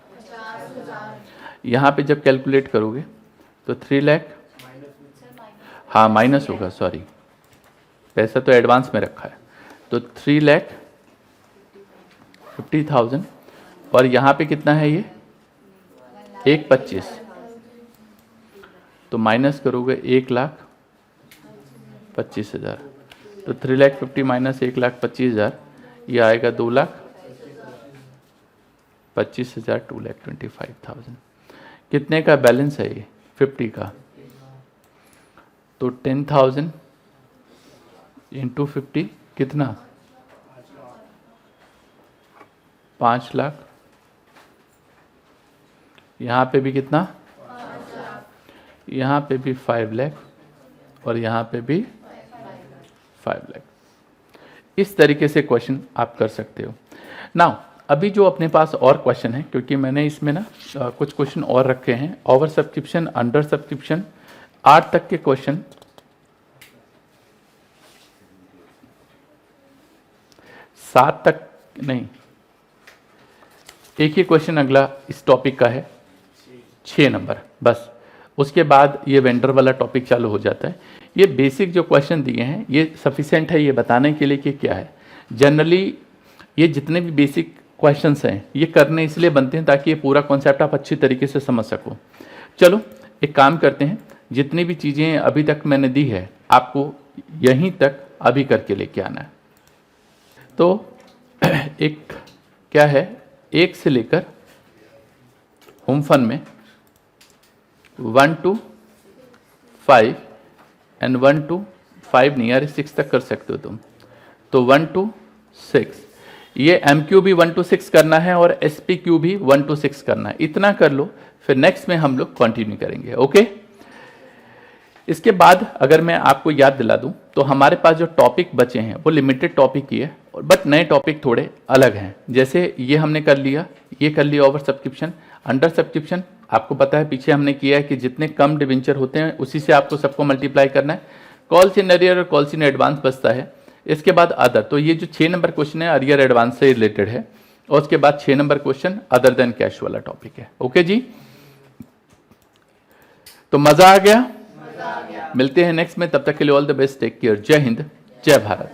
यहाँ पे जब कैलकुलेट करोगे तो 3,00,000, हाँ माइनस होगा, सॉरी, पैसा तो एडवांस में रखा है, तो 3,50,000, और यहाँ पे कितना है? ये 1,25, तो माइनस करोगे 1,25,000, तो 3,50,000 माइनस 1,25,000, ये आएगा 2,25,000, 2,25,000। कितने का बैलेंस है ये? 50 का, तो 10,000 इंटू 50 कितना? 5 लाख। यहाँ पे भी कितना? 5 लाख। यहाँ पे भी 5 लाख, और यहाँ पे भी 5 लाख। इस तरीके से क्वेश्चन आप कर सकते हो। नाउ अभी जो अपने पास और क्वेश्चन है, क्योंकि मैंने इसमें ना कुछ क्वेश्चन और रखे हैं, ओवर सब्सक्रिप्शन, अंडर सब्सक्रिप्शन, 8 तक के क्वेश्चन, 7 तक नहीं, एक ही क्वेश्चन अगला इस टॉपिक का है, 6 नंबर बस। उसके बाद ये वेंडर वाला टॉपिक चालू हो जाता है। ये बेसिक जो क्वेश्चन दिए हैं ये सफिशिएंट है ये बताने के लिए कि क्या है। जनरली ये जितने भी बेसिक क्वेश्चंस हैं ये करने इसलिए बनते हैं ताकि ये पूरा कॉन्सेप्ट आप अच्छी तरीके से समझ सको। चलो एक काम करते हैं, जितनी भी चीज़ें अभी तक मैंने दी है आपको यहीं तक अभी करके लेके आना है। तो एक क्या है, 1 से लेकर होम फन में 1 to 5 एंड 1 to 5 नहीं, यार 6 तक कर सकते हो तुम, तो 1 to 6, ये MQ भी 1 to 6 करना है और SPQ भी 1 to 6 करना है। इतना कर लो, फिर नेक्स्ट में हम लोग कंटिन्यू करेंगे। ओके, इसके बाद अगर मैं आपको याद दिला दूं तो हमारे पास जो टॉपिक बचे हैं वो लिमिटेड टॉपिक ही है, बट नए टॉपिक थोड़े अलग हैं। जैसे ये हमने कर लिया, ये कर लिया ओवर सब्सक्रिप्शन। अंडर सब्सक्रिप्शन आपको पता है पीछे हमने किया है कि जितने कम डिवेंचर होते हैं उसी से आपको सबको मल्टीप्लाई करना है। कॉल्स इन अरियर और कॉल्स इन एडवांस बचता है, इसके बाद अदर, तो ये जो 6 नंबर क्वेश्चन है अरियर एडवांस से रिलेटेड है, और उसके बाद 6 number question other than cash वाला टॉपिक है। ओके जी, तो मजा आ गया? मिलते हैं नेक्स्ट में, तब तक के लिए all the best, take care, जय हिंद, जय भारत।